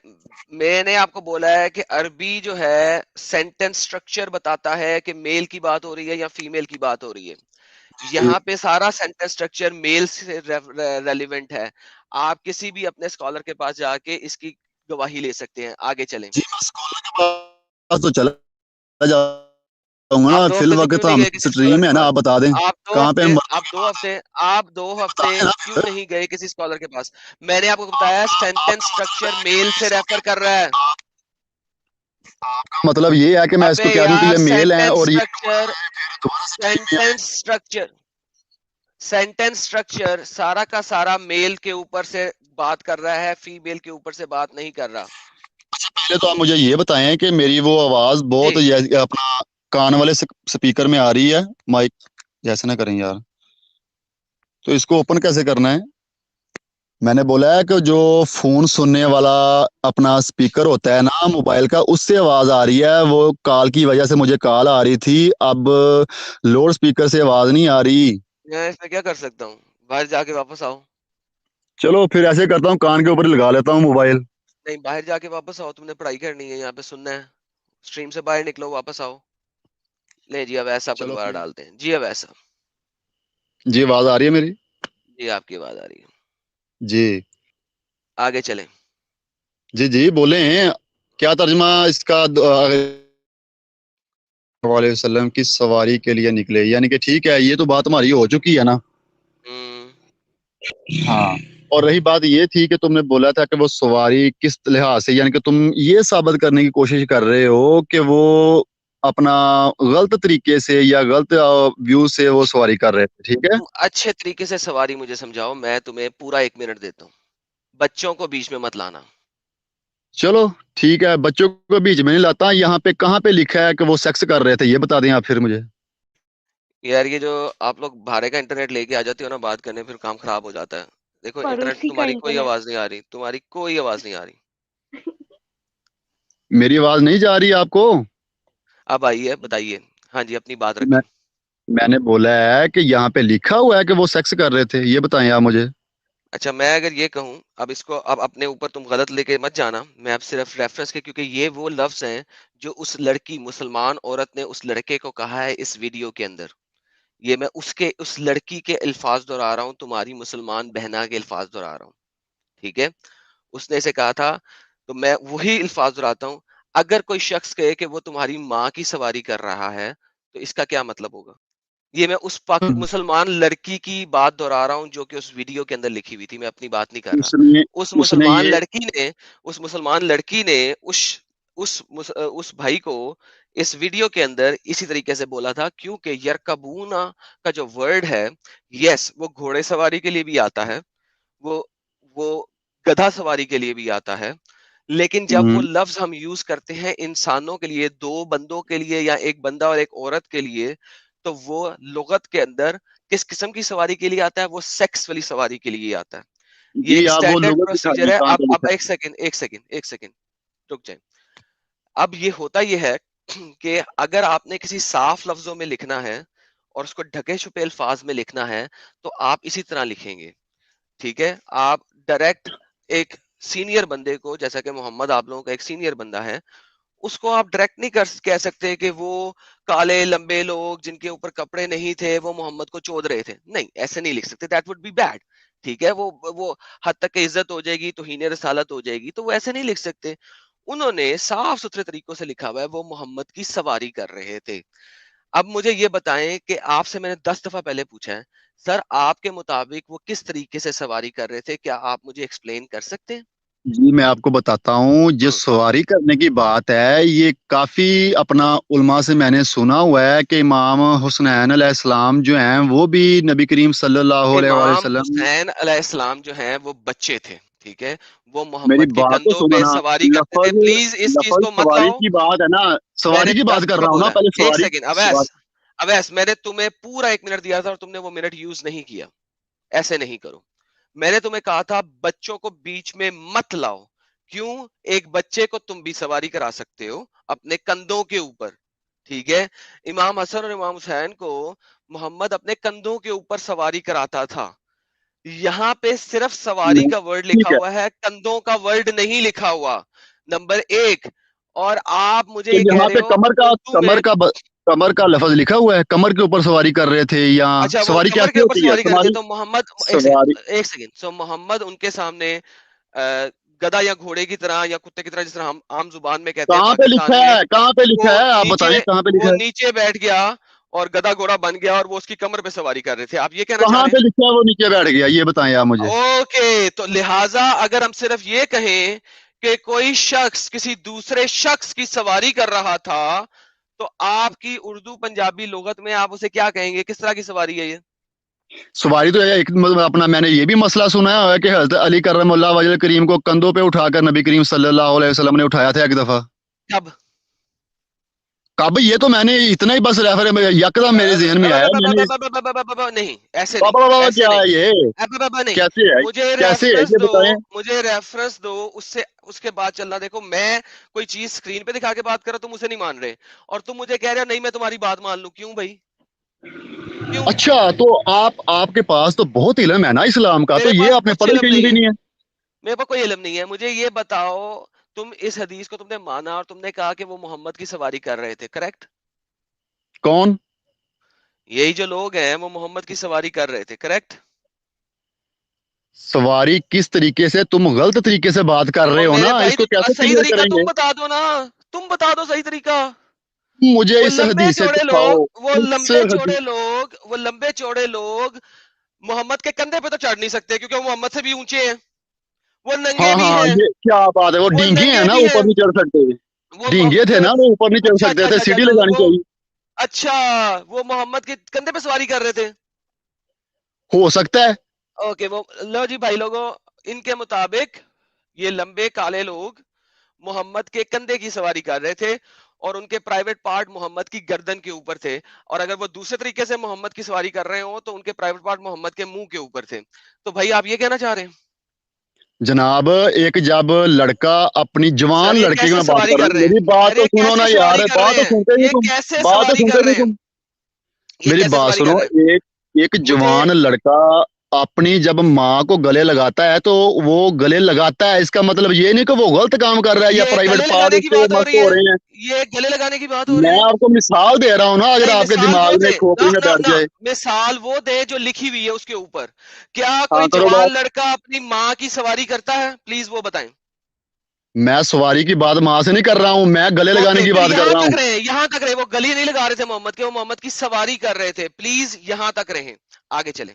मैंने आपको बोला है कि अरबी जो है सेंटेंस स्ट्रक्चर बताता है कि मेल की बात हो रही है या फीमेल की बात हो रही है। जी यहाँ पे सारा सेंटेंस स्ट्रक्चर मेल से रेलिवेंट है। आप किसी भी अपने स्कॉलर के पास जाके इसकी गवाही ले सकते हैं। आगे चलें। जी, मैं स्कूल के पास तो चला जाऊंगा आप ना, दो फिल हफ्ते से क्यों वक्त नहीं हम गए किसी स्कॉलर स्ट्रीम के है ना, पास? आप बता दें आप दो कहाँ पे हफ्ते हम आप दो हफ्ते आप 2 हफ्ते बताएं ना क्यों फिर। नहीं गए किसी स्कॉलर के पास? मैंने आपको बताया सेंटेंस स्ट्रक्चर मेल से रेफर कर रहा है। आपका मतलब ये है कि मैं अबे इसको कह दूं कि यार, ये मेल है और ये दोबारा से ठीक है। सेंटेंस स्ट्रक्चर सेंटेंस स्ट्रक्चर सारा का सारा मेल के ऊपर से बात कर रहा है, फीमेल के ऊपर से बात नहीं कर रहा। पहले तो आप मुझे ये बताएं कि मेरी वो आवाज बहुत जी। अपना कान वाले स्पीकर में आ रही है, माइक जैसे ना करें यार, तो इसको ओपन कैसे करना है? मैंने बोला है कि जो फोन सुनने वाला अपना स्पीकर होता है ना मोबाइल का, उससे आवाज आ रही है। वो कॉल की वजह से मुझे कॉल आ रही थी, अब लाउड स्पीकर से आवाज नहीं आ रही। मैं इसमें क्या कर सकता हूँ? बाहर जाके वापस आओ। चलो फिर ऐसे करता हूँ, कान के ऊपर ही लगा लेता हूँ मोबाइल। नहीं, बाहर जाके वापस आओ, तुमने पढ़ाई करनी है, यहाँ पे सुनना है। स्ट्रीम से बाहर निकलो, वापस आओ। ले जी, अब ऐसा आपको चलो दोबारा फिर, डालते हैं जी, अब ऐसा। जी आवाज आ रही है मेरी? जी, आपकी आवाज आ रही है। जी आगे चलें। जी जी बोले। क्या तर्जमा इसका वसल्लम की सवारी के लिए निकले, यानी कि ठीक है, ये तो बात हमारी हो चुकी है ना। हम्म। हाँ, और रही बात ये थी कि तुमने बोला था कि वो सवारी किस लिहाज से, यानी कि तुम ये साबित करने की कोशिश कर रहे हो कि वो अपना गलत तरीके से या गलत व्यू से वो सवारी कर रहे थे, ठीक है? तुम अच्छे तरीके से सवारी मुझे समझाओ, मैं तुम्हें पूरा 1 मिनट देता हूँ। बच्चों को बीच में मत लाना। चलो ठीक है, बच्चों को बीच में नहीं लाता। यहाँ पे कहाँ पे लिखा है कि वो सेक्स कर रहे थे, ये बता दें आप फिर मुझे। یار یہ جو آپ لوگ بھارے کا انٹرنیٹ لے کے آ جاتے ہو نا بات کرنے، پھر کام خراب ہو جاتا ہے. دیکھو انٹرنیٹ پہ پڑوسی کا تمہاری کوئی انٹرنیٹ. آواز نہیں آ رہی، تمہاری کوئی آواز نہیں آ رہی. میری آواز نہیں جا رہی آپ کو؟ اب آئی ہے، بتائیے. ہاں جی، اپنی بات میں رکھیں. میں نے بولا ہے کہ یہاں پہ لکھا ہوا ہے کہ وہ سیکس کر رہے تھے، یہ بتائیں آپ مجھے. اچھا میں اگر یہ کہوں، اب اس کو اب اپنے اوپر تم غلط لے کے مت جانا، میں اب صرف ریفرنس کے، کیونکہ یہ وہ لفظ ہیں جو اس لڑکی مسلمان عورت نے اس لڑکے کو کہا ہے اس ویڈیو کے اندر. یہ میں اس لڑکی کے الفاظ دہرا رہا ہوں، تمہاری مسلمان بہنا کے الفاظ دہرا رہا ہوں. ٹھیک ہے، اس نے اسے کہا تھا، تو میں وہی الفاظ دہراتا ہوں. اگر کوئی شخص کہے کہ وہ تمہاری ماں کی سواری کر رہا ہے تو اس کا کیا مطلب ہوگا؟ یہ میں اس مسلمان لڑکی کی بات دہرا رہا ہوں جو کہ اس ویڈیو کے اندر لکھی ہوئی تھی، میں اپنی بات نہیں کر رہا. اس نے اس اس نے مسلمان یہ لڑکی نے اس بھائی کو اس ویڈیو کے اندر اسی طریقے سے بولا تھا، کیونکہ یرکبونا کا جو ورڈ ہے، یس وہ گھوڑے سواری کے لیے بھی آتا ہے، وہ وہ گدھا سواری کے لیے بھی آتا ہے، لیکن جب وہ لفظ ہم یوز کرتے ہیں انسانوں کے لیے، دو بندوں کے لیے یا ایک بندہ اور ایک عورت کے لیے، تو وہ لغت کے اندر کس قسم کی سواری کے لیے آتا ہے؟ وہ سیکس والی سواری کے لیے آتا ہے. یہ جی ایک آپ وہ سٹینڈرڈ لغت پروسیجر دکھائیے ہے. کہاں پہ اب لکھا ایک سیکنڈ رک جائیں. اب یہ ہوتا یہ ہے کہ اگر آپ نے کسی صاف لفظوں میں لکھنا ہے اور اس کو ڈھکے چھپے الفاظ میں لکھنا ہے تو آپ اسی طرح لکھیں گے. ٹھیک ہے، آپ ڈائریکٹ ایک سینئر بندے کو، جیسا کہ محمد آپ لوگوں کا ایک سینئر بندہ ہے، اس کو آپ ڈائریکٹ نہیں کہہ سکتے کہ وہ کالے لمبے لوگ جن کے اوپر کپڑے نہیں تھے وہ محمد کو چود رہے تھے. نہیں، ایسے نہیں لکھ سکتے، دیٹ وڈ بی بیڈ. ٹھیک ہے، وہ حد تک کہ عزت ہو جائے گی، توہین رسالت ہو جائے گی، تو وہ ایسے نہیں لکھ سکتے. انہوں نے صاف ستھرے طریقوں سے لکھا ہوا ہے وہ محمد کی سواری کر رہے تھے. اب مجھے یہ بتائیں کہ آپ سے میں نے 10 دفعہ پہلے پوچھا ہے، سر آپ کے مطابق وہ کس طریقے سے سواری کر رہے تھے؟ کیا آپ مجھے ایکسپلین کر سکتے ہیں؟ جی میں آپ کو بتاتا ہوں. جس سواری کرنے کی بات ہے یہ کافی اپنا علماء سے میں نے سنا ہوا ہے کہ امام حسنین علیہ السلام جو ہیں وہ بھی نبی کریم صلی اللہ علیہ وآلہ امام وسلم. حسین علیہ السلام جو ہیں وہ بچے تھے، ٹھیک ہے، وہ میری محمد کے بات تو کندھوں سنو پہ نا. سواری کرتے تھے. لفظ پلیز اس چیز لفظ کو مت سواری لاؤ. کی بات ہے نا، میں نے سواری کی 10 بات کر دفعہ رہا ہوں نا. بولا ہے. پہلے ایک سواری سیکنڈ سواری اویس میں نے تمہیں پورا 1 منٹ دیا تھا اور تم نے وہ منٹ یوز نہیں کیا. ایسے نہیں کرو. میں نے تمہیں کہا تھا بچوں کو بیچ میں مت لاؤ. کیوں؟ ایک بچے کو تم بھی سواری کرا سکتے ہو اپنے کندھوں کے اوپر. ٹھیک ہے، امام حسن اور امام حسین کو محمد اپنے کندھوں کے اوپر سواری کراتا تھا. یہاں پہ صرف سواری کا ورڈ لکھا ٹھیک ہے. ہوا ہے، کندھوں کا ورڈ نہیں لکھا ہوا. نمبر ایک. اور آپ مجھے تو یہ کہہ یہاں رہے پہ ہو اردو میں. کمر کا لفظ لکھا ہوا ہے، کمر کے اوپر سواری کر رہے تھے یا اچھا وہ سواری کمر کے کیسی اوپر ہوتی ہے سواری کرتے سواری؟ تو محمد سواری ایک سیکنڈ سو محمد ان کے سامنے گدا یا گھوڑے کی طرح یا کتے کی طرح، جس طرح ہم عام زبان میں کہتے ہیں کہاں پہ پاکستان لکھا میں، ہے؟ کہاں پہ وہ لکھا ہے آپ نیچے بتائیں کہاں پہ وہ لکھا ہے؟ نیچے بیٹھ گیا اور گدا گھوڑا بن گیا اور وہ اس کی کمر پہ سواری کر رہے تھے. آپ یہ کہنا چاہ کہاں رہے پہ لکھا ہے وہ نیچے بیٹھ گیا؟ یہ بتائیں آپ مجھے. ہیں؟ اوکے، تو لہٰذا اگر ہم صرف یہ کہیں کہ کوئی شخص کسی دوسرے شخص کی سواری کر رہا تھا تو آپ کی اردو پنجابی لغت میں آپ اسے کیا کہیں گے؟ کس طرح کی سواری ہے یہ؟ سواری تو ایک اپنا میں نے یہ بھی مسئلہ سنا ہے کہ حضرت علی کرم اللہ وجہ کریم کو کندھوں پہ اٹھا کر نبی کریم صلی اللہ علیہ وسلم نے اٹھایا تھا ایک دفعہ. کب؟ کب؟ یہ تو میں نے اتنا ہی بس ریفر یکدم میرے ذہن میں آیا. میں نے نہیں، ایسے نہیں، بابا بابا ایسے کیا نہیں، ہے یہ؟ نہیں. کیسے ہے؟ مجھے کیسے ہے ریفرنس یہ دو، بتائیں. مجھے ریفرنس دو، اس کے بعد چلنا. دیکھو میں کوئی چیز سکرین پہ دکھا کے بات کر رہا ہوں، تم اسے نہیں مان رہے اور تم مجھے کہہ رہے ہو نہیں میں تمہاری بات مان لوں. کیوں بھائی؟ کیوں؟ اچھا تو آپ کے پاس تو بہت علم ہے نا اسلام کا، تو میرے یہ پاس آپ نے کچھ پڑھے علم کہیں نہیں بھی ہے، نہیں ہے. میرے پاس کوئی علم نہیں ہے. مجھے یہ بتاؤ، تم اس حدیث کو تم نے مانا اور تم نے کہا کہ وہ محمد کی سواری کر رہے تھے، کریکٹ؟ کون؟ یہی جو لوگ ہیں وہ محمد کی سواری کر رہے تھے، کریکٹ؟ سواری کس طریقے سے؟ تم غلط طریقے سے بات کر رہے اور ہو میرے نا، بھائی اس کو کیسے صحیح کلیئر طریقہ کریں تم گے؟ بتا دو نا، تم بتا دو صحیح طریقہ. مجھے وہ اس لمبے حدیث سے چوڑے دکھاؤ. لوگ وہ اس لمبے حدیث چوڑے لوگ وہ لمبے چوڑے لوگ محمد کے کندھے پہ تو چڑھ نہیں سکتے کیونکہ وہ محمد سے بھی اونچے ہیں. وہ ننگے ہاں بھی ہاں ہیں، یہ کیا بات ہے؟ وہ وہ ڈینگے ہیں ننگے نا، بھی اوپر ہیں. نہیں چڑھ سکتے. وہ ڈینگے تھے نا، وہ اوپر نہیں چڑھ اچھا سکتے اچھا تھے، اچھا اچھا سیڑھی اچھا، لگانی چاہیے. اچھا وہ محمد کے کندھے پہ سواری کر رہے تھے. ہو سکتا ہے. اوکے، وہ لو جی بھائی لوگوں، ان کے مطابق یہ لمبے کالے لوگ محمد کے کندھے کی سواری کر رہے تھے اور ان کے پرائیویٹ پارٹ محمد کی گردن کے اوپر تھے, اور اگر وہ دوسرے طریقے سے محمد کی سواری کر رہے ہوں تو ان کے پرائیویٹ پارٹ محمد کے منہ کے اوپر تھے. تو بھائی آپ یہ کہنا چاہ رہے ہیں جناب ایک جب لڑکا اپنی سر جوان یہ لڑکے کی کیسے میں بات سواری کر رہا کر ہوں, رہے ہیں, میری بات سر تو یہ سنو نا کیسے یار, سواری کر بات رہے تو ہیں, سنتے نہیں یہ تم, کیسے بات تو سواری سنتے کر نہیں رہے ہیں, تم. یہ میری کیسے بات سواری کر سنو, رہے ہیں ایک مجھے. جوان لڑکا اپنی جب ماں کو گلے لگاتا ہے تو وہ گلے لگاتا ہے, اس کا مطلب یہ نہیں کہ وہ غلط کام کر رہا ہے یا یہ پرائیویٹ گلے پارٹ لگانے اس کی کے بات ہو مست رہی ہو ہے, رہے ہیں. یہ گلے لگانے کی بات ہو میں رہی ہے. آپ کو مثال دے رہا ہوں نا, اگر نہیں, آپ کے مثال وہ دماغ میں دے کھوپڑی میں بیٹھ جائے. مثال وہ دے جو لکھی ہوئی ہے اس کے اوپر. کیا ہاں کوئی کرو جوان بات. لڑکا اپنی ماں کی سواری کرتا ہے؟ پلیز وہ بتائیں. میں سواری کی بات ماں سے نہیں کر رہا ہوں, میں گلے لگانے اوکے, کی پھر بات کر یہاں رہا تک ہوں. رہے, یہاں تک رہے, وہ گلی نہیں لگا رہے تھے محمد کے, وہ محمد کی سواری کر رہے تھے. پلیز یہاں تک رہیں, آگے چلیں.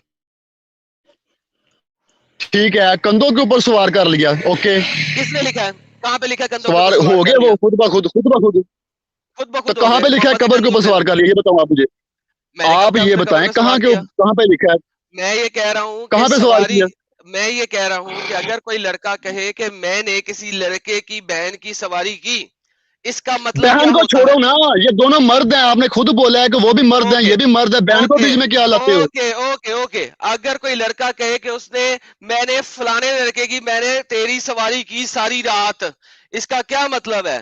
ٹھیک ہے, کندھوں کے اوپر سوار کر لیا, اوکے. کس نے لکھا ہے, کہاں پہ لکھا ہے کندھوں کے سوار اوپر سوار ہو کر گئے لیا؟ وہ خود بخود, خود بخود. خود تو بخود ہو کہاں گئے, پہ لکھا ہے محمد قبر ابن کے اوپر سوار منذر. کر لیا, یہ بتاؤ آپ مجھے. میں نے کب آپ کہا یہ اس نے قبر بتائیں میں سوار کیا؟ کہاں پہ لکھا ہے, میں یہ کہہ رہا ہوں کہ کہاں پہ سوار سواری, کیا. میں یہ کہہ رہا ہوں کہ اگر کوئی لڑکا کہے کہ میں نے کسی لڑکے کی بہن کی سواری کی, اس کا مطلب بہن کیا کو ہوتا ہے؟ چھوڑو نا, یہ دونوں مرد ہیں, آپ نے خود بولا ہے کہ وہ بھی مرد ہیں اوکے یہ بھی مرد ہے, بہن کو اوکے بیچ میں کیا لاتے ہو. اوکے اوکے اوکے اگر کوئی لڑکا کہے کہ اس نے, میں نے فلانے لڑکے کی, میں نے تیری سواری کی ساری رات, اس کا کیا مطلب ہے؟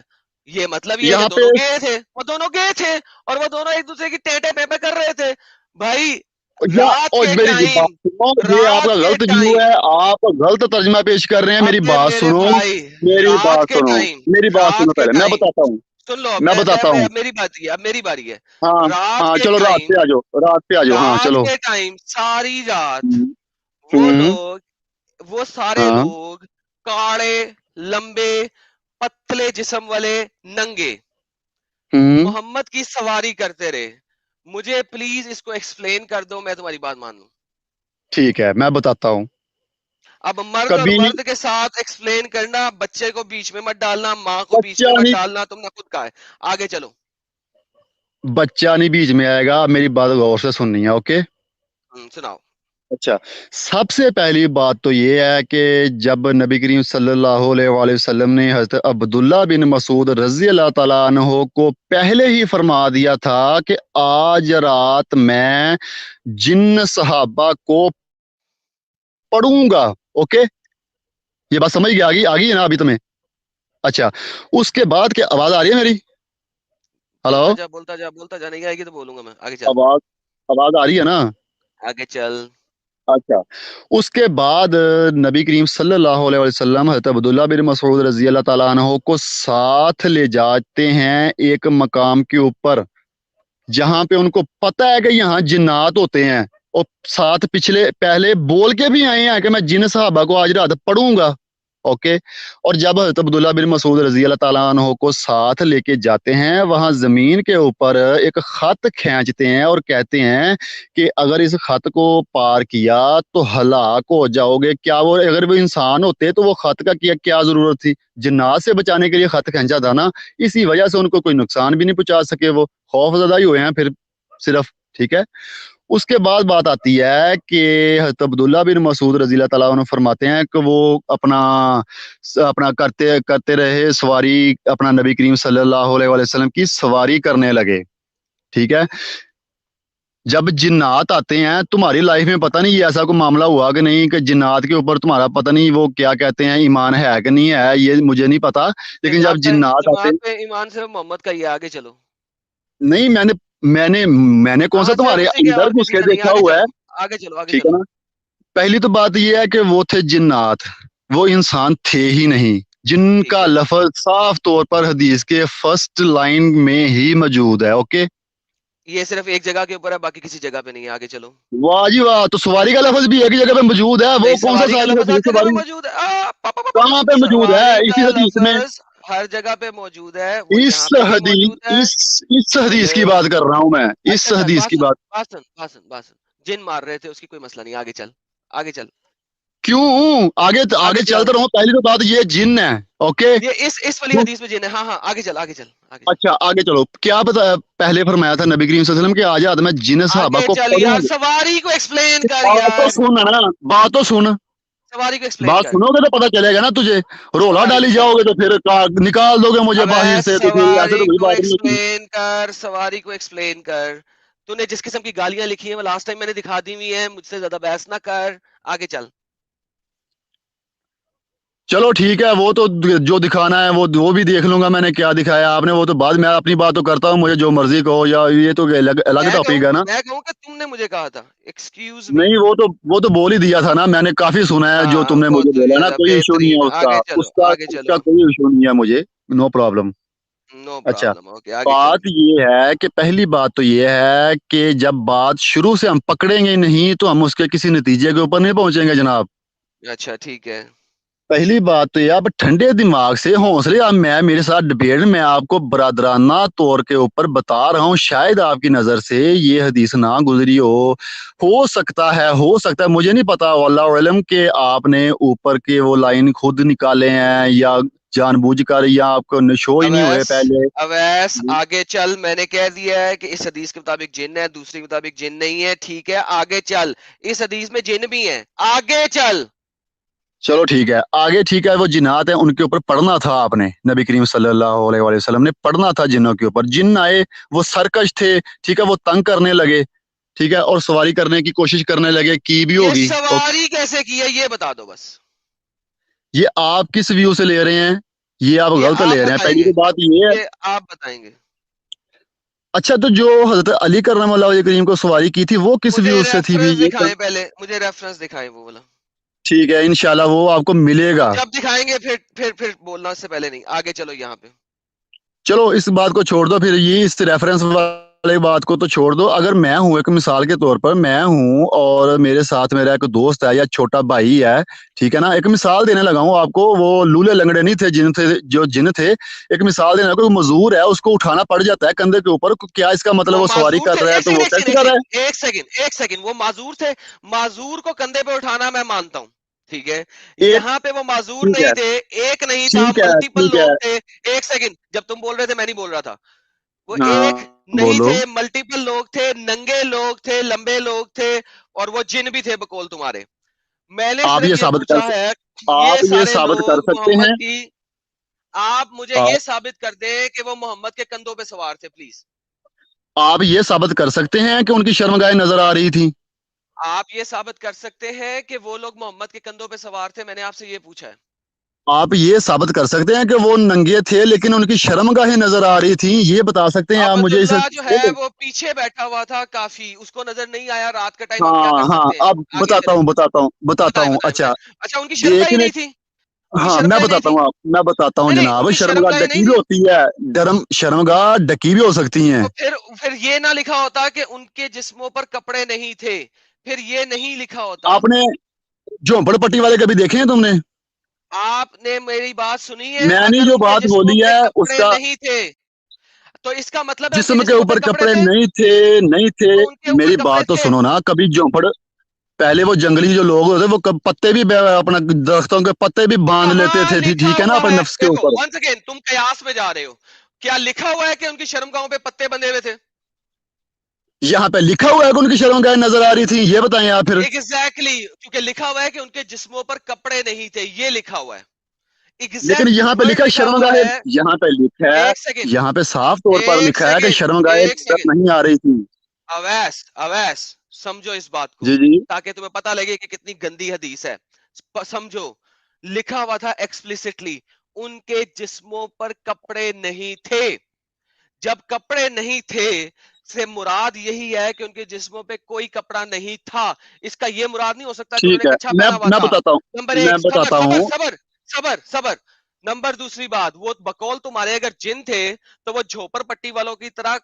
یہ مطلب یہ ہے کہ یہاں پہ دونوں گئے تھے, وہ دونوں گئے تھے اور وہ دونوں ایک دوسرے کی ٹیٹے پیپے کر رہے تھے. بھائی رات کے میری ٹائم, بات سنو, یہ آپ کا رات کے غلط ویو ٹائم, ہے, آپ غلط ترجمہ پیش کر رہے ہیں. میری ابے بات میرے سنو, بھائی, میری رات بات کے سنو, ٹائم, میری بات سنو رات کے پہلے, میں ٹائم, بتاتا ہوں, سن لو, میں بتاتا ہوں. اب میری بات ہے, اب میری باری ہے. ہاں رات ہاں, کے چلو رات ٹائم, پہ آ جاؤ, رات پہ آ جاؤ, ہاں رات چلو. کے ٹائم ساری رات ہوں وہ ہوں، لوگ, وہ سارے ہاں لوگ کاڑے, لمبے, پتلے جسم والے, ننگے ہوں. محمد کی سواری کرتے رہے. مجھے پلیز اس کو ایکسپلین کر دو, میں تمہاری بات مان لوں. ٹھیک ہے, میں بتاتا ہوں. اب مرد اور کبھی مرد کے ساتھ ایکسپلین کرنا, بچے کو بیچ میں مت ڈالنا, ماں کو بیچ بچہ میں مت نہیں, ڈالنا, تم نے خود کہا ہے. آگے چلو. بچہ نہیں بیچ میں آئے گا, میری بات غور سے سننی ہے, اوکے. سناؤ. اچھا, سب سے پہلی بات تو یہ ہے کہ جب نبی کریم صلی اللہ علیہ وآلہ وسلم نے حضرت عبداللہ بن مسعود رضی اللہ تعالیٰ عنہ کو پہلے ہی فرما دیا تھا کہ آج رات میں جن صحابہ کو پڑھوں گا, اوکے. یہ بات سمجھ گیا, آگی ہے نا ابھی تمہیں. اچھا, اس کے بعد کیا آواز آ رہی ہے میری؟ ہلو, بولتا جا بولتا جا بولتا جا, نہیں آئے گی تو بولوں گا میں. آگے چل, آواز آواز آ رہی ہے نا. آگے چل. اچھا, اس کے بعد نبی کریم صلی اللہ علیہ وسلم حضرت عبداللہ بن مسعود رضی اللہ تعالیٰ عنہ کو ساتھ لے جاتے ہیں ایک مقام کے اوپر جہاں پہ ان کو پتہ ہے کہ یہاں جنات ہوتے ہیں, اور ساتھ پہلے بول کے بھی آئے ہیں کہ میں جن صحابہ کو آج رات پڑھوں گا, اوکے. اور جب حضرت عبداللہ بن مسعود رضی اللہ تعالیٰ عنہ کو ساتھ لے کے جاتے ہیں, وہاں زمین کے اوپر ایک خط کھینچتے ہیں اور کہتے ہیں کہ اگر اس خط کو پار کیا تو ہلاک ہو جاؤ گے. کیا وہ اگر وہ انسان ہوتے تو وہ خط کا کیا ضرورت تھی؟ جنات سے بچانے کے لیے خط کھینچا تھا نا, اسی وجہ سے ان کو کوئی نقصان بھی نہیں پہنچا سکے, وہ خوف زدہ ہی ہوئے ہیں پھر صرف. ٹھیک ہے, اس کے بعد بات آتی ہے کہ حضرت عبداللہ بن مسعود رضی اللہ تعالیٰ عنہ فرماتے ہیں کہ وہ اپنا کرتے رہے سواری, اپنا نبی کریم صلی اللہ علیہ وسلم کی سواری کرنے لگے. ٹھیک ہے, جب جنات آتے ہیں تمہاری لائف میں پتہ نہیں یہ ایسا کوئی معاملہ ہوا کہ نہیں کہ جنات کے اوپر تمہارا پتہ نہیں وہ کیا کہتے ہیں, ایمان ہے کہ نہیں ہے, یہ مجھے نہیں پتا, لیکن جب جنات آتے جماعت پہ ایمان صرف محمد کا ہی ہے. آگے چلو. نہیں, میں نے کون سا ہاں صرف تمہارے اسی کے, اندر اور گھس کسی کے کا نہیں. دیکھا آگے ہوا چلو, ہے. آگے چلو, آگے ٹھیک ہے چلو. نا, پہلی تو بات یہ ہے کہ وہ تھے جنات, وہ انسان تھے ہی نہیں, جن ٹھیک کا ہے, لفظ صاف طور پر حدیث کے فرسٹ لائن میں ہی موجود ہے, اوکے. یہ صرف ایک جگہ کے اوپر ہے, باقی کسی جگہ پہ نہیں ہے. آگے چلو. واہ جی واہ, تو سواری کا لفظ بھی ایک جگہ پہ موجود ہے, وہ نہیں, کون سا سواری کا صحابی لفظ ہر حدیث جگہ پہ سواری موجود ہے. کہاں پہ موجود ہے سواری اسی کا حدیث میں؟ لفظ ہر جگہ پہ موجود ہے, وہ اس یہاں پہ بھی حدیث موجود ہے. اس حدیث ہیلو, کی بات کر رہا ہوں میں, اس اچھا چل, حدیث کی باسن بات. باسن باسن باسن, جن مار رہے تھے, اس کی کوئی مسئلہ نہیں. آگے چل, آگے چل, کیوں آگے آگے چل. چلتا رہوں. پہلی تو بات یہ جن ہے, اوکے. یہ اس والی حدیث میں جن ہے. ہاں ہاں, آگے چل, آگے چل, آگے چل. اچھا آگے چلو, کیا بتا پہلے فرمایا تھا نبی کریم صلی اللہ علیہ وسلم کہ آج رات میں جن صحابہ آگے کو چل پڑھوں یار, گا. سواری کو ایکسپلین کر بات تو یار. سن نا, بات تو سن. सवारी को एक्सप्लेन बात कर। सुनोगे तो पता चलेगा ना तुझे, रोला सवारी डाली को जाओगे तो फिर निकाल दोगे मुझे अबे बाहर से, तो फिर ऐसे तो सवारी कोई को बात नहीं होती। एक्सप्लेन कर, सवारी को एक्सप्लेन कर। तूने जिस किस्म की गालियां लिखी हैं वो लास्ट टाइम मैंने दिखा दी हुई है, मुझसे ज्यादा बहस ना कर, आगे चल। चलो ठीक है, वो तो जो दिखाना है वो भी देख लूंगा मैंने क्या दिखाया आपने, वो तो बाद में अपनी बात तो करता हूँ, मुझे जो मर्जी कहो, या ये तो अलग अलग टॉपिक है ना। मैं कहूँ कि तुमने मुझे कहा था, एक्सक्यूज मी। नहीं, वो तो बोल ही दिया था ना, मैंने काफी सुना है जो हाँ तुमने बहुत मुझे बोला ना, बढ़िया, कोई इशू नहीं बेहतरीन, है उसका, आगे चलो, उसका आगे उसका चलो। कोई इशू नहीं है मुझे, नो प्रॉब्लम। नो अच्छा, प्रॉब्लम, ओके आगे चल। बात ये है कि पहली बात तो ये है कि जब बात शुरू से हम पकड़ेंगे नहीं तो हम उसके किसी नतीजे के ऊपर नहीं पहुंचेंगे जनाब। अच्छा ठीक है। पहली बात तो ये, आप ठंडे दिमाग से हौसले, अब मैं मेरे साथ डिबेट में आपको बरादराना तौर के ऊपर बता रहा हूँ, शायद आपकी नजर से ये हदीस ना गुजरी हो सकता है, मुझे नहीं पता, वल्लाहु अलम के आपने ऊपर के वो लाइन खुद निकाले हैं या जानबूझकर, या आपको शो ही नहीं हुए अवैस, पहले। अवैस आगे चल, मैंने कह दिया है कि इस हदीस के मुताबिक जिन है, दूसरे के मुताबिक जिन नहीं है, ठीक है आगे चल। इस हदीस में जिन भी है, आगे चल। चलो ठीक है, आगे ठीक है, वो जिन्नात है उनके ऊपर पढ़ना था आपने, नबी करीम सल्लल्लाहु अलैहि वसल्लम ने पढ़ना था जिन्नों के ऊपर, जिन्न आए वो सरकश थे, ठीक है, वो तंग करने लगे, ठीक है, और सवारी करने की कोशिश करने लगे, की भी ये होगी। ओके, सवारी कैसे की है ये बता दो बस। ये आप किस व्यू से ले रहे हैं, ये आप ये गलत आप ले रहे हैं, पहली बताएंगे, तो बात ये है। ये आप बताएंगे। अच्छा, तो जो हजरत अली करम वजह करीम को सवारी की थी वो किस मुझे व्यू से थी भी रेफरेंस ये दिखाएं पहले, मुझे रेफरेंस दिखाएं वो वाला। ठीक है, इंशाल्लाह वो आपको मिलेगा। जब दिखाएंगे फिर बोलना, उससे पहले नहीं, आगे चलो यहाँ पे। चलो इस बात को छोड़ दो, फिर ये इस रेफरेंस वाले बात को तो छोड़ दो, अगर मैं हूं, एक मिसाल के तौर पर मैं हूं और मेरे साथ मेरा एक दोस्त है या छोटा भाई है, ठीक है ना, एक मिसाल देने लगा हूं आपको, वो लूले लंगड़े नहीं थे, जिन थे, एक मिसाल देने लगा, कोई मजदूर है उसको उठाना पड़ जाता है कंधे के ऊपर, क्या इसका मतलब वो वो सवारी माजूर कर थे, रहा है एक तो सेकंड वो एक टेस्ट सेकंड एक कर रहा है। सेकंड एक सेकंड एक सेकंड, वो माजूर थे। माजूर को कंधे पे उठाना मैं मानता हूँ, ठीक है। एक यहाँ पे वो माजूर ठीक नहीं है, थे, एक नहीं था, ठीक है, मल्टीपल ठीक है, लोग थे। एक सेकंड, जब तुम बोल रहे थे मैं नहीं बोल रहा था। वो एक हाँ नहीं बोलो। थे, मल्टीपल लोग थे, नंगे लोग थे, लंबे लोग थे, और वो जिन भी थे बकौल तुम्हारे। मैंने आप सिर्फ ये ये साबित कर पूछा है कि ये आप ये सारे साबित कर लोग सकते मोहम्मद हैं, की, आप मुझे आप ये साबित कर दें कि वो मोहम्मद के कंधों पे सवार थे प्लीज। आप ये साबित कर सकते हैं कि उनकी शर्मगाहें नजर आ रही थी। आप ये साबित कर सकते हैं कि वो लोग मोहम्मद के कंधों पे सवार थे, मैंने आपसे ये पूछा है। आप ये साबित कर सकते हैं कि वो नंगे थे लेकिन उनकी शर्मगाहें नजर आ रही थी, ये बता सकते हैं आप मुझे अब्दुल्ला इसे। जो है वो पीछे बैठा हुआ था, काफी उसको नजर नहीं आया, रात का टाइम, हम क्या हाँ कर हाँ, सकते हैं। अब आगे बताता चले, हूँ बताता हूँ बताता बताएं हूँ बताएं बताएं। अच्छा, अच्छा उनकी शर्मगाह ही लेकिन नहीं थी, उनकी हाँ मैं शर्मगाह नहीं बताता थी। हूँ, आप मैं बताता हूँ नहीं नहीं, जनाब, उनकी शर्मगाह शर्मगाह नहीं ढकी भी थी। होती है, शर्मगाह ढकी भी हो सकती हैं। तो फिर ये ना लिखा होता कि उनके जिस्मों पर कपड़े नहीं थे, फिर ये नहीं लिखा होता। आपने झोंपड़पट्टी वाले कभी देखे हैं तुमने? आपने मेरी बात सुनी है, मैंने अगर जो उनके बात जिस्मों बोली पे है कपड़े उसका, नहीं थे तो इसका मतलब है उनके जिस्म के जिस्मों पे ऊपर कपड़े कपड़े थे। नहीं थे, नहीं थे, तो उनके ऊपर मेरी कपड़े बात तो थे। सुनो ना, कभी झोंपड़, पहले वो जंगली जो लोग होते वो पत्ते भी अपना दरख्तों के पत्ते भी बांध लेते कहाँ थे, लिखा ठीक है ना, हुआ अपने है, नफ्स के देखो ऊपर। वन सेकेंड, तुम कयास में जा रहे हो। क्या लिखा हुआ है कि उनकी शर्मगाहों पे पत्ते बंधे हुए थे? यहाँ पे लिखा हुआ है कि उनकी शर्मगाहें नजर आ रही थी, ये बताएं आप फिर। एग्जैक्टली क्योंकि लिखा हुआ है कि उनके जिस्मों पर कपड़े नहीं थे, ये लिखा हुआ है, लेकिन एग्जैक्ट यहाँ पे वर्ड लिखा है लिखा हुआ शर्मगाहें, है। यहाँ पे लिखा है, एक सेकंड, यहाँ पे साफ तौर पर एक लिखा है कि सेकंड, शर्मगाहें एक नजर सेकंड। नहीं आ रही थी। अवैस, अवैस, समझो इस बात को, जी जी। ताकि तुम्हें पता लगे कि कितनी गंदी हदीस है। समझो, लिखा हुआ था एक्सप्लिसिटली, उनके जिस्मों पर कपड़े नहीं थे। जब कपड़े नहीं थे से मुराद यही है कि उनके जिस्मों पे कोई कपड़ा नहीं था। इसका ये मुराद नहीं हो सकता कि ठीक उन्होंने है, कच्छा मैं पहना हुआ मैं था। बताता हूँ, नंबर मैं एक, सबर बताता सबर हूँ। सबर सबर सबर। नंबर दूसरी बात, वो बकौल तुम्हारे अगर जिन थे तो वो झोपड़पट्टी वालों की तरह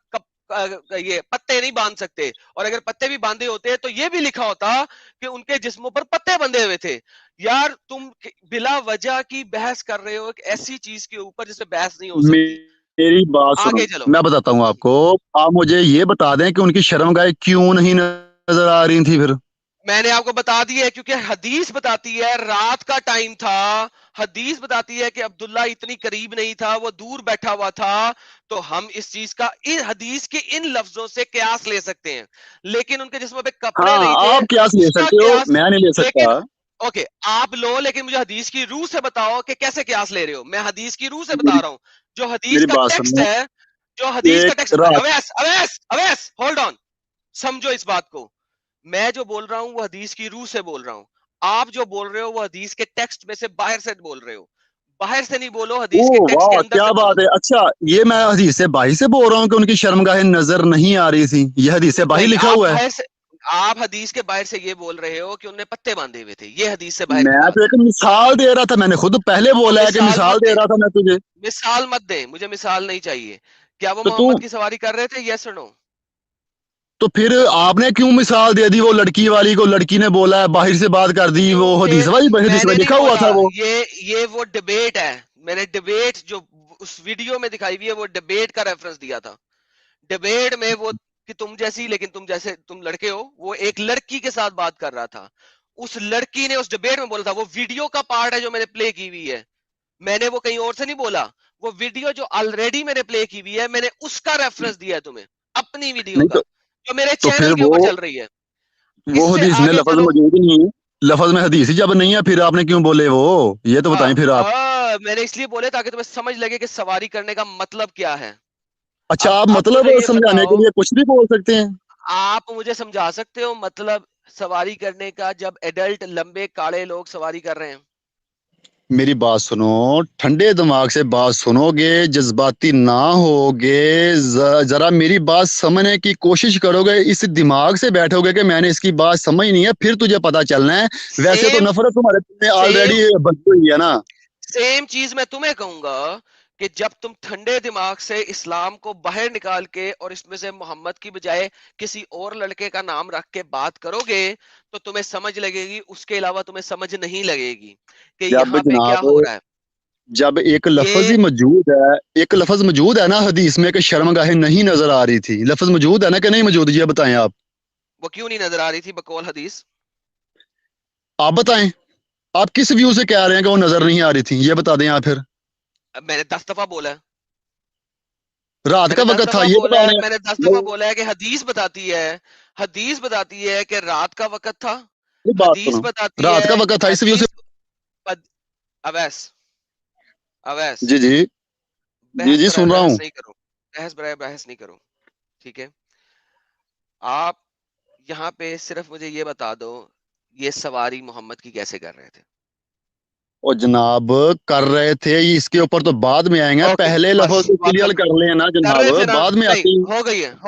ये पत्ते नहीं बांध सकते, और अगर पत्ते भी बांधे होते तो ये भी लिखा होता कि उनके जिस्मों पर पत्ते बंधे हुए थे। यार तुम बिला वजह की बहस कर रहे हो एक ऐसी चीज के ऊपर जिससे बहस नहीं हो सकती। मेरी बात सुनो, आगे चलो। मैं बताता हूँ आपको, आप मुझे ये बता दें कि उनकी शर्मगाहें क्यों नहीं नजर आ रही थी फिर। मैंने आपको बता दिया है, क्योंकि हदीस बताती है रात का टाइम था। हदीस बताती है कि अब्दुल्ला इतनी करीब नहीं था, वो दूर बैठा हुआ था। तो हम इस चीज का इन हदीस के इन लफ्जों से कयास ले सकते हैं, लेकिन उनके जिस्म पे कपड़े हाँ, नहीं थे आप क्यास ले उसका सकते हो, कयास। मैं नहीं ले लेकिन सकता। ओके, आप लो, लेकिन मुझे हदीस की रूह से बताओ कि कैसे क्यास ले रहे हो। मैं हदीस की रूह से बता मेरी रहा हूँ। जो हदीस मेरी का बात टेक्स्ट सुनो। है, जो हदीस का एक टेक्स्ट, रात अवैस अवैस अवैस, होल्ड ऑन, समझो इस बात को। मैं जो बोल रहा हूँ वो हदीस की रूह से बोल रहा हूँ। आप जो बोल रहे हो वो हदीस के टेक्स्ट में से बाहर से बोल रहे हो। बाहर से नहीं बोलो, ओ हदीस के टेक्स्ट के वाह अंदर क्या से बात बोलो। है। अच्छा ये मैं हदीस बाही से बोल रहा हूँ कि उनकी शर्मगाहें नजर नहीं आ रही थी, ये हदीस बाही नहीं, लिखा हुआ है। आप हदीस के बाहर से ये बोल रहे हो कि उन्होंने पत्ते बांधे हुए थे। ये हदीस से बाहर की मैं बात तो है। एक मिसाल दे रहा था, मैंने खुद पहले तो बोला है कि मिसाल मिसाल मत दे दे, रहा था मैं तुझे। मिसाल मत दे, मुझे मिसाल नहीं चाहिए। क्या वो तो तू मोहम्मद की सवारी कर रहे थे, यस और नो? तो फिर आपने क्यों मिसाल दे दी वो लड़की वाली को, लड़की ने बोला है बाहर से बात कर दी, वो क्योंकि हदीस वाली हदीस में मैंने नहीं लिखा हुआ बोला। था वो। ये वो डिबेट है। मैंने डिबेट जो उस वीडियो में दिखाई हुई है वो डिबेट का रेफरेंस दिया था। डिबेट में वो, कि तुम जैसी, लेकिन तुम जैसे तुम लड़के हो, वो एक लड़की के साथ बात कर रहा था। उस लड़की ने उस डिबेट में बोला था, वो वीडियो का पार्ट है जो मैंने प्ले की हुई है। मैंने वो कहीं और से नहीं बोला। वो वीडियो जो ऑलरेडी मैंने प्ले की हुई है, मैंने उसका रेफरेंस दिया है तुम्हें, अपनी वीडियो नहीं का, जो मेरे तो फिर चैनल के ऊपर चल रही है। वो इससे हदीस में आगे लफज चलो। मौजूद ही नहीं है। लफज में हदीस ही जब नहीं है फिर आपने क्यों बोले वो, ये तो बताएं फिर आप। मैंने इसलिए बोले ताकि तुम्हें समझ लगे कि सवारी करने का मतलब क्या है। अच्छा आप अब मतलब मुझे ये समझाने के बताओ, लिए कुछ भी बोल सकते हैं। आप मुझे समझा सकते हो मतलब सवारी करने का, जब एडल्ट लंबे काले लोग सवारी कर रहे हैं? मेरी बात सुनो, ठंडे दिमाग से बात सुनोगे, जज्बाती ना होगे, जरा मेरी बात समझने की कोशिश करोगे, इस दिमाग से बैठोगे कि मैंने इसकी बात समझ नहीं है, फिर तुझे पता चलना है। वैसे तो सेम नफरत तुम्हारे दिल में सेम ऑलरेडी बनी हुई है ना। सेम चीज मैं तुम्हें कहूंगा कि जब तुम ठंडे दिमाग से इस्लाम को बाहर निकाल के और इसमें से मोहम्मद की बजाय किसी और लड़के का नाम रख के बात करोगे, तो तुम्हें समझ लगेगी। उसके अलावा तुम्हें समझ नहीं लगेगी कि जब यहाँ पे क्या जनाब हो रहा है। जब एक लफज ही ये मौजूद है, एक लफज मौजूद है ना हदीस में कि शर्मगाहें नहीं नजर आ रही थी, लफज मौजूद है ना कि नहीं मौजूद, ये बताएं आप। वो क्यों नहीं नजर आ रही थी बकौल हदीस? आप बताएं, आप किस व्यू से कह रहे हैं कि वो नजर नहीं आ रही थी, ये बता दें आप फिर। अब मैंने 10 दफा बोला है। रात का मैंने दस वक्त था दफा ये बोला बता है रहे मैंने दस हैं। दफा बोला है कि हदीस बताती है, हदीस बताती है कि रात का वक्त था। ये बात हदीस सुनो, बताती रात है, का वक्त था इस व्यू से। हदीस बद- अवैस अवैस, जी जी। जी बहस जी बराए सुन रहा बहस हूँ। नहीं करो। बहस बराए बहस नहीं करो। ठीक है? आप यहाँ पे सिर्फ मुझे ये बता दो, ये सवारी मोहम्मद की कैसे कर रहे थे? और जनाब कर रहे थे, ये इसके ऊपर तो बाद में आएंगे, ओके, पहले बस लफ्ज तो बात क्लियर खत्म। कर लेना कर जनाब, रहे थे ना? बाद में नहीं, आते हैं। हो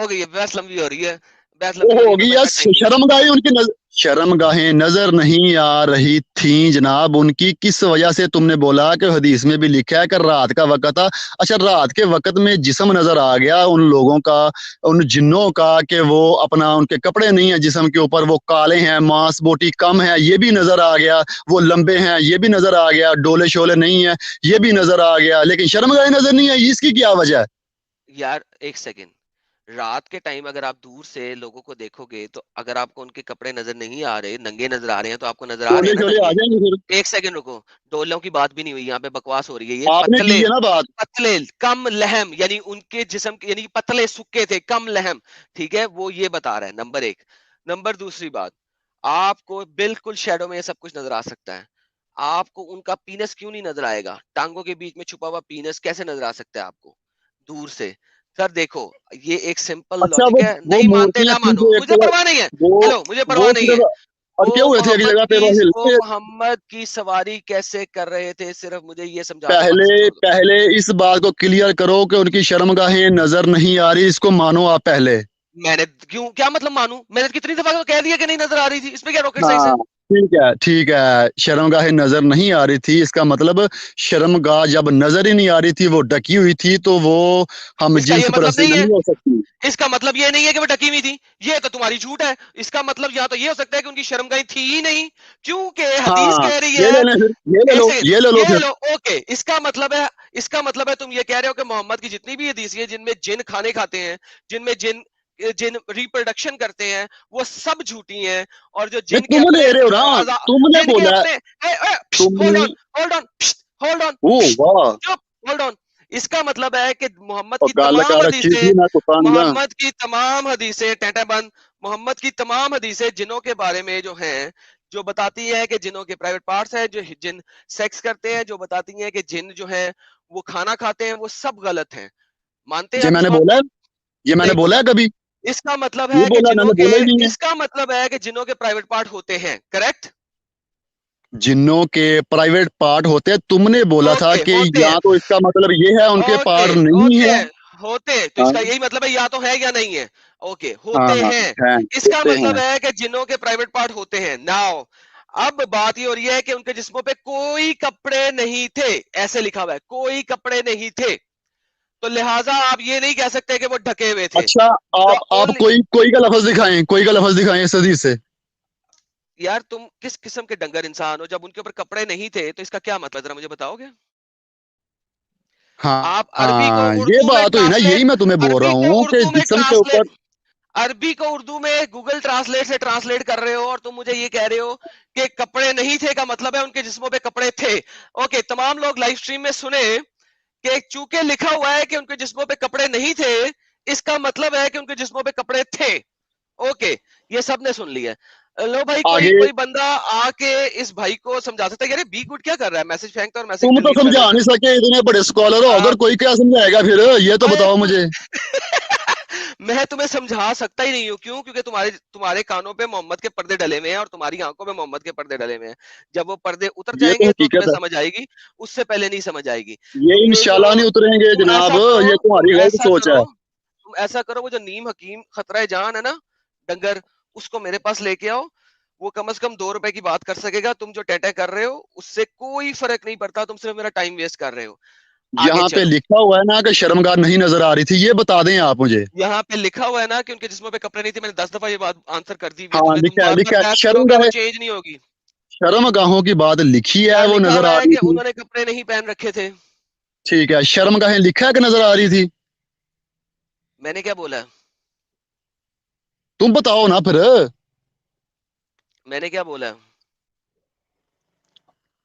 गई है, बहस लंबी हो रही है। बहस वो लंबी हो रही है, होगी मेरे या पास टाइम नहीं है। शर्मगाहें उनकी शर्मगाहें नजर नहीं आ रही थी जनाब उनकी, किस वजह से तुमने बोला कि हदीस में भी लिखा है कि रात का वक्त था। अच्छा रात के वक्त में जिस्म नजर आ गया उन लोगों का, उन जिन्नों का, कि वो अपना उनके कपड़े नहीं है जिस्म के ऊपर, वो काले हैं, मांस बोटी कम है, ये भी नजर आ गया। वो लंबे हैं ये भी नजर आ गया, डोले शोले नहीं है ये भी नजर आ गया, लेकिन शर्मगाहें नजर नहीं आई, इसकी क्या वजह है। यार एक सेकेंड, रात के टाइम अगर आप दूर से लोगों को देखोगे तो अगर आपको उनके कपड़े नजर नहीं आ रहे, नंगे नजर आ रहे हैं, तो आपको नजर आ रहे डोले हैं ना शोले आ नंगे। जाएंगे फिर। एक सेकंड रुको, डोलों की बात भी नहीं हुई, यहाँ पे बकवास हो रही है। ये आपने की पतले, है ना बात। पतले कम लहम, यानी उनके जिस्म के, यानी पतले सुक्के थे, कम लहम। ठीक है, वो ये बता रहा है, नंबर एक। नंबर दूसरी बात, आपको बिल्कुल शेडो में ये सब कुछ नजर आ सकता है। आपको उनका पीनस क्यों नहीं नजर आएगा? टांगों के बीच में छुपा हुआ पीनस कैसे नजर आ सकता है आपको दूर से? सर देखो, ये एक सिंपल अच्छा लॉजिक है। वो नहीं मानते मूर्तियां ना थी मानो, जो एक मुझे जगह, परवाह नहीं है। वो हेलो, मुझे परवाह वो नहीं है। सिर्फ अटके हुए थे एक जगह पे, वो वो हिलते। मोहम्मद की सवारी कैसे कर रहे थे, सिर्फ मुझे ये समझा दो, बाकी सब पहले छोड़ दो। पहले इस बात को क्लियर करो कि उनकी शर्मगाहें नजर नहीं आ रही, इसको मानो आप पहले। मैंने क्यों, क्या मतलब मानूं? मैंने कितनी दफा तो कह दिया कि नहीं नजर आ रही थी, इसमें क्या रॉकेट साइंस है? हाँ ठीक है ठीक है, शर्मगाहें नजर नहीं आ रही थी इसका मतलब, शर्मगाह जब नजर ही नहीं आ रही थी, वो ढकी हुई थी, तो वो हम इसका ये जिन्स मतलब परस्ती नहीं है, नहीं हो सकती। इसका मतलब ये नहीं है कि वो ढकी हुई थी। ये तो तुम्हारी झूठ है। इसका मतलब या तो ये हो सकता है कि उनकी शर्मगाही थी ही नहीं, क्योंकि हदीस हाँ कह रही ये है। ले लें फिर, ये ले एक लो सेकंड, ये ले लो ये फिर। लो, ओके। इसका मतलब है तुम ये कह रहे हो कि मोहम्मद की जितनी भी हदीस है जिनमें जिन खाने खाते हैं, जिनमें जिन जिन रिप्रोडक्शन करते हैं, वो सब झूठी हैं। और जो ये जिनके तुम अपने ले रहे हो ना, तुमने जिनके बोला अपने, होल्ड तुम। On, hold on, hold on, ओ वाह। चुप, होल्ड ऑन। इसका मतलब है कि मोहम्मद और की गल तमाम कर अच्छी हदीसें, थी मैं कुत्ता नहीं गा। मोहम्मद की तमाम हदीसें टेंटा बंद, मोहम्मद की तमाम हदीसें जिनों के बारे में जो हैं, जो बताती है कि जिनों के प्राइवेट पार्ट्स हैं, जो जिन सेक्स करते हैं, जो बताती हैं कि जिन जो है वो खाना खाते हैं, वो सब गलत हैं। मानते हैं ये आप इस मैंने बात बोला है? को? ये मैंने नहीं बोला बोला। है कभी? इसका मतलब ये है कि बोला मैंने बोला ही नहीं है। इसका मतलब है कि जिनों के प्राइवेट पार्ट होते हैं, करेक्ट? जिन्नों के प्राइवेट पार्ट होते हैं, तुमने बोला था ओके, कि होते हैं। या तो इसका मतलब ये है उनके ओके, पार्ट नहीं होते है। हैं, होते हैं। तो हाँ इसका यही मतलब है या तो है या नहीं है। ओके, हाँ होते हाँ, हैं। है, इसका होते मतलब हैं। है कि जिनों के प्राइवेट पार्ट होते हैं। नाउ अब बात ये हो रही है कि उनके जिस्मों पे कोई कपड़े नहीं थे, ऐसे लिखा हुआ है, कोई कपड़े नहीं थे। तो लिहाजा आप ये नहीं कह सकते कि वो ढके हुए थे। अच्छा, द आप ओनली कोई का लफ्ज दिखाएं, कोई का लफ्ज दिखाएं इस हदीस से। यार तुम किस किस्म के डंगर इंसान हो? जब उनके ऊपर कपड़े नहीं थे तो इसका क्या मतलब, जरा मुझे बताओगे? हाँ आप हाँ, ये बात हुई ना, यही मैं तुम्हें बोल रहा हूँ कि जिस्म के ऊपर। अरबी को उर्दू में गूगल ट्रांसलेट से ट्रांसलेट कर रहे हो और तुम मुझे ये कह रहे हो कि कपड़े नहीं थे का मतलब है उनके जिस्मों पे कपड़े थे। ओके, तमाम लोग लाइव स्ट्रीम में सुने कि चूंकि लिखा हुआ है कि उनके जिस्मों पे कपड़े नहीं थे, इसका मतलब है कि उनके जिस्मों पे कपड़े थे। ओके, ये सबने सुन लिया। लो भाई, कोई आगे कोई बंदा आके इस भाई को समझा सकता है कि अरे बी गुड क्या कर रहा है, मैसेज फेंकता है और मैसेज तुम तो डिलीट कर समझा देता नहीं सके, इतने बड़े स्कॉलर हो, है। अगर कोई क्या समझाएगा फिर, ये तो मैं बताओ मुझे। मैं तुम्हें समझा सकता ही नहीं हूँ। क्यों? क्योंकि तुम्हारे तुम्हारे कानों पे मोहम्मद के पर्दे डले हुए हैं और तुम्हारी आंखों पे मोहम्मद के पर्दे डले हुए हैं। जब वो पर्दे उतर ये तो जाएंगे तो तुम्हें हकीकत है। समझ आएगी, उससे पहले नहीं समझ आएगी। ये ये जो इंशाल्लाह नहीं उतरेंगे तुम जनाब, ऐसा करो ये तुम तुम्हारी गलत ऐसा सोच करो है। तुम ऐसा करो, वो जो नीम हकीम खतरा जान है ना, डंगर, उसको मेरे पास लेके आओ। वो कम से कम 2 रुपए की बात कर सकेगा। तुम जो टेटे कर रहे हो उससे कोई फर्क नहीं पड़ता, तुम सिर्फ मेरा टाइम वेस्ट कर रहे हो। आगे यहाँ पे चलो। लिखा हुआ है ना कि शर्मगार नहीं नजर आ रही थी, ये बता दें आप मुझे। यहाँ पे लिखा हुआ है ना कि उनके जिस्मों पे कपड़े नहीं थे। मैंने 10 दफा ये बात आंसर कर दी हुई है हाँ तुम्हें, तुम लिखा है, बार बार लिखा है बहस करोगे, वो शर्मगाह, चेंज नहीं होगी। शर्मगाहों की बात लिखी है, यार वो लिखा नजर हुआ आ है रही कि थी। उन्होंने कपड़े नहीं पहन रखे थे। ठीक है, शर्मगाहें लिखा है कि नजर आ रही थी? मैंने क्या बोला? तुम बताओ ना फिर। मैंने क्या बोला?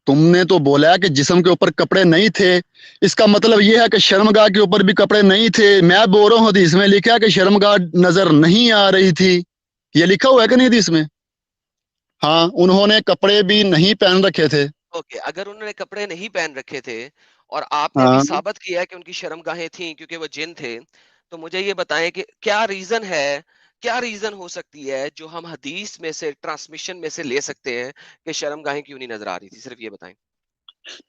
तुमने तो बोला कि जिस्म के ऊपर कपड़े नहीं थे, इसका मतलब ये है कि शर्मगाह के ऊपर भी कपड़े नहीं थे। मैं बोल रहा हूँ हदीस में लिखा है कि शर्मगाह नजर नहीं आ रही थी, ये लिखा हुआ है कि नहीं हदीस में? हाँ, उन्होंने कपड़े भी नहीं पहन रखे थे। ओके, अगर उन्होंने कपड़े नहीं पहन रखे थे और आपने अभी हाँ, साबित किया है कि उनकी शर्मगाहें थी क्योंकि वो जिन थे, तो मुझे ये बताएं कि क्या रीजन है, क्या रीजन हो सकती है जो हम हदीस में से, ट्रांसमिशन में से ले सकते हैं कि शर्मगाहें क्यों नहीं नजर आ रही थी? सिर्फ ये बताएं।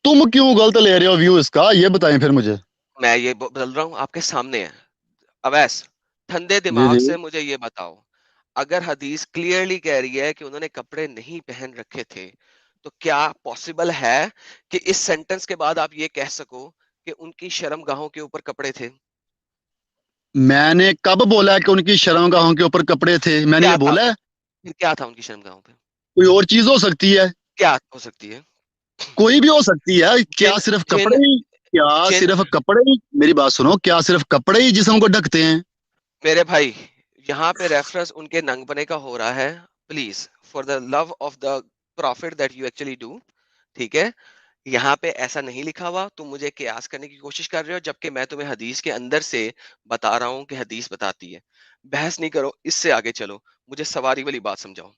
तुम क्यों गलत ले रहे हो व्यू इसका, ये बताएं फिर मुझे। मैं ये बदल रहा हूँ, आपके सामने है। अवैस, ठंडे जी दिमाग जी। से मुझे ये बताओ, अगर हदीस क्लियरली कह रही है कि उन्होंने कपड़े नहीं पहन रखे थे, तो क्या पॉसिबल है कि इस सेंटेंस के बाद आप ये कह सको कि उनकी शर्मगाहों के ऊपर कपड़े थे? मैंने कब बोला है कि उनकी शर्मगाहों के ऊपर कपड़े थे? मैंने क्या ये था? बोला है? फिर क्या था उनकी शर्मगाहों पे? कोई और चीज हो सकती है, क्या हो सकती है? कोई भी हो सकती है। क्या जिन सिर्फ जिन कपड़े ही, क्या जिन सिर्फ कपड़े ही, मेरी बात सुनो, क्या सिर्फ कपड़े ही जिस्म को ढकते हैं? मेरे भाई, यहाँ पे रेफरेंस उनके नंगपने का हो रहा है। Please, for the love of the profit that you actually do, ठीक है? यहाँ पे ऐसा नहीं लिखा हुआ। तुम मुझे कियास करने की कोशिश कर रहे हो, जबकि मैं तुम्हें हदीस के अंदर से बता रहा हूँ कि हदीस बताती है। बहस नहीं करो, इससे आगे चलो। मुझे सवारी वाली बात समझाओ।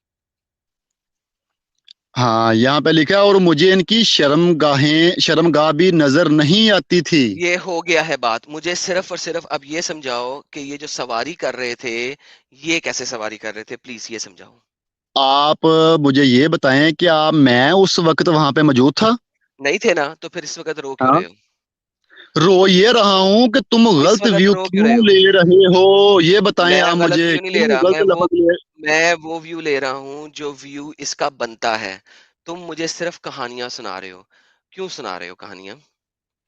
हाँ, यहाँ पे लिखा है और मुझे इनकी शर्मगाह भी नजर नहीं आती थी। ये हो गया है बात। मुझे सिर्फ और सिर्फ अब ये समझाओ कि ये जो सवारी कर रहे थे, ये कैसे सवारी कर रहे थे? प्लीज ये समझाओ। आप मुझे ये बताएं कि मैं उस वक्त वहां पे मौजूद था? नहीं थे ना, तो फिर इस वक्त रो क्यों हाँ, रहे हो? रो ये रहा हूँ कि तुम इस गलत वक्त व्यू रो क्यों रहे क्यों हो? ले रहे हो, ये बताएं मैं आप गलत मुझे, व्यू नहीं ले क्यों रहा। गलत लफ्ज ले। मैं वो व्यू ले रहा हूँ जो व्यू इसका बनता है। तुम मुझे सिर्फ कहानियां सुना रहे हो। क्यों सुना रहे हो कहानियां?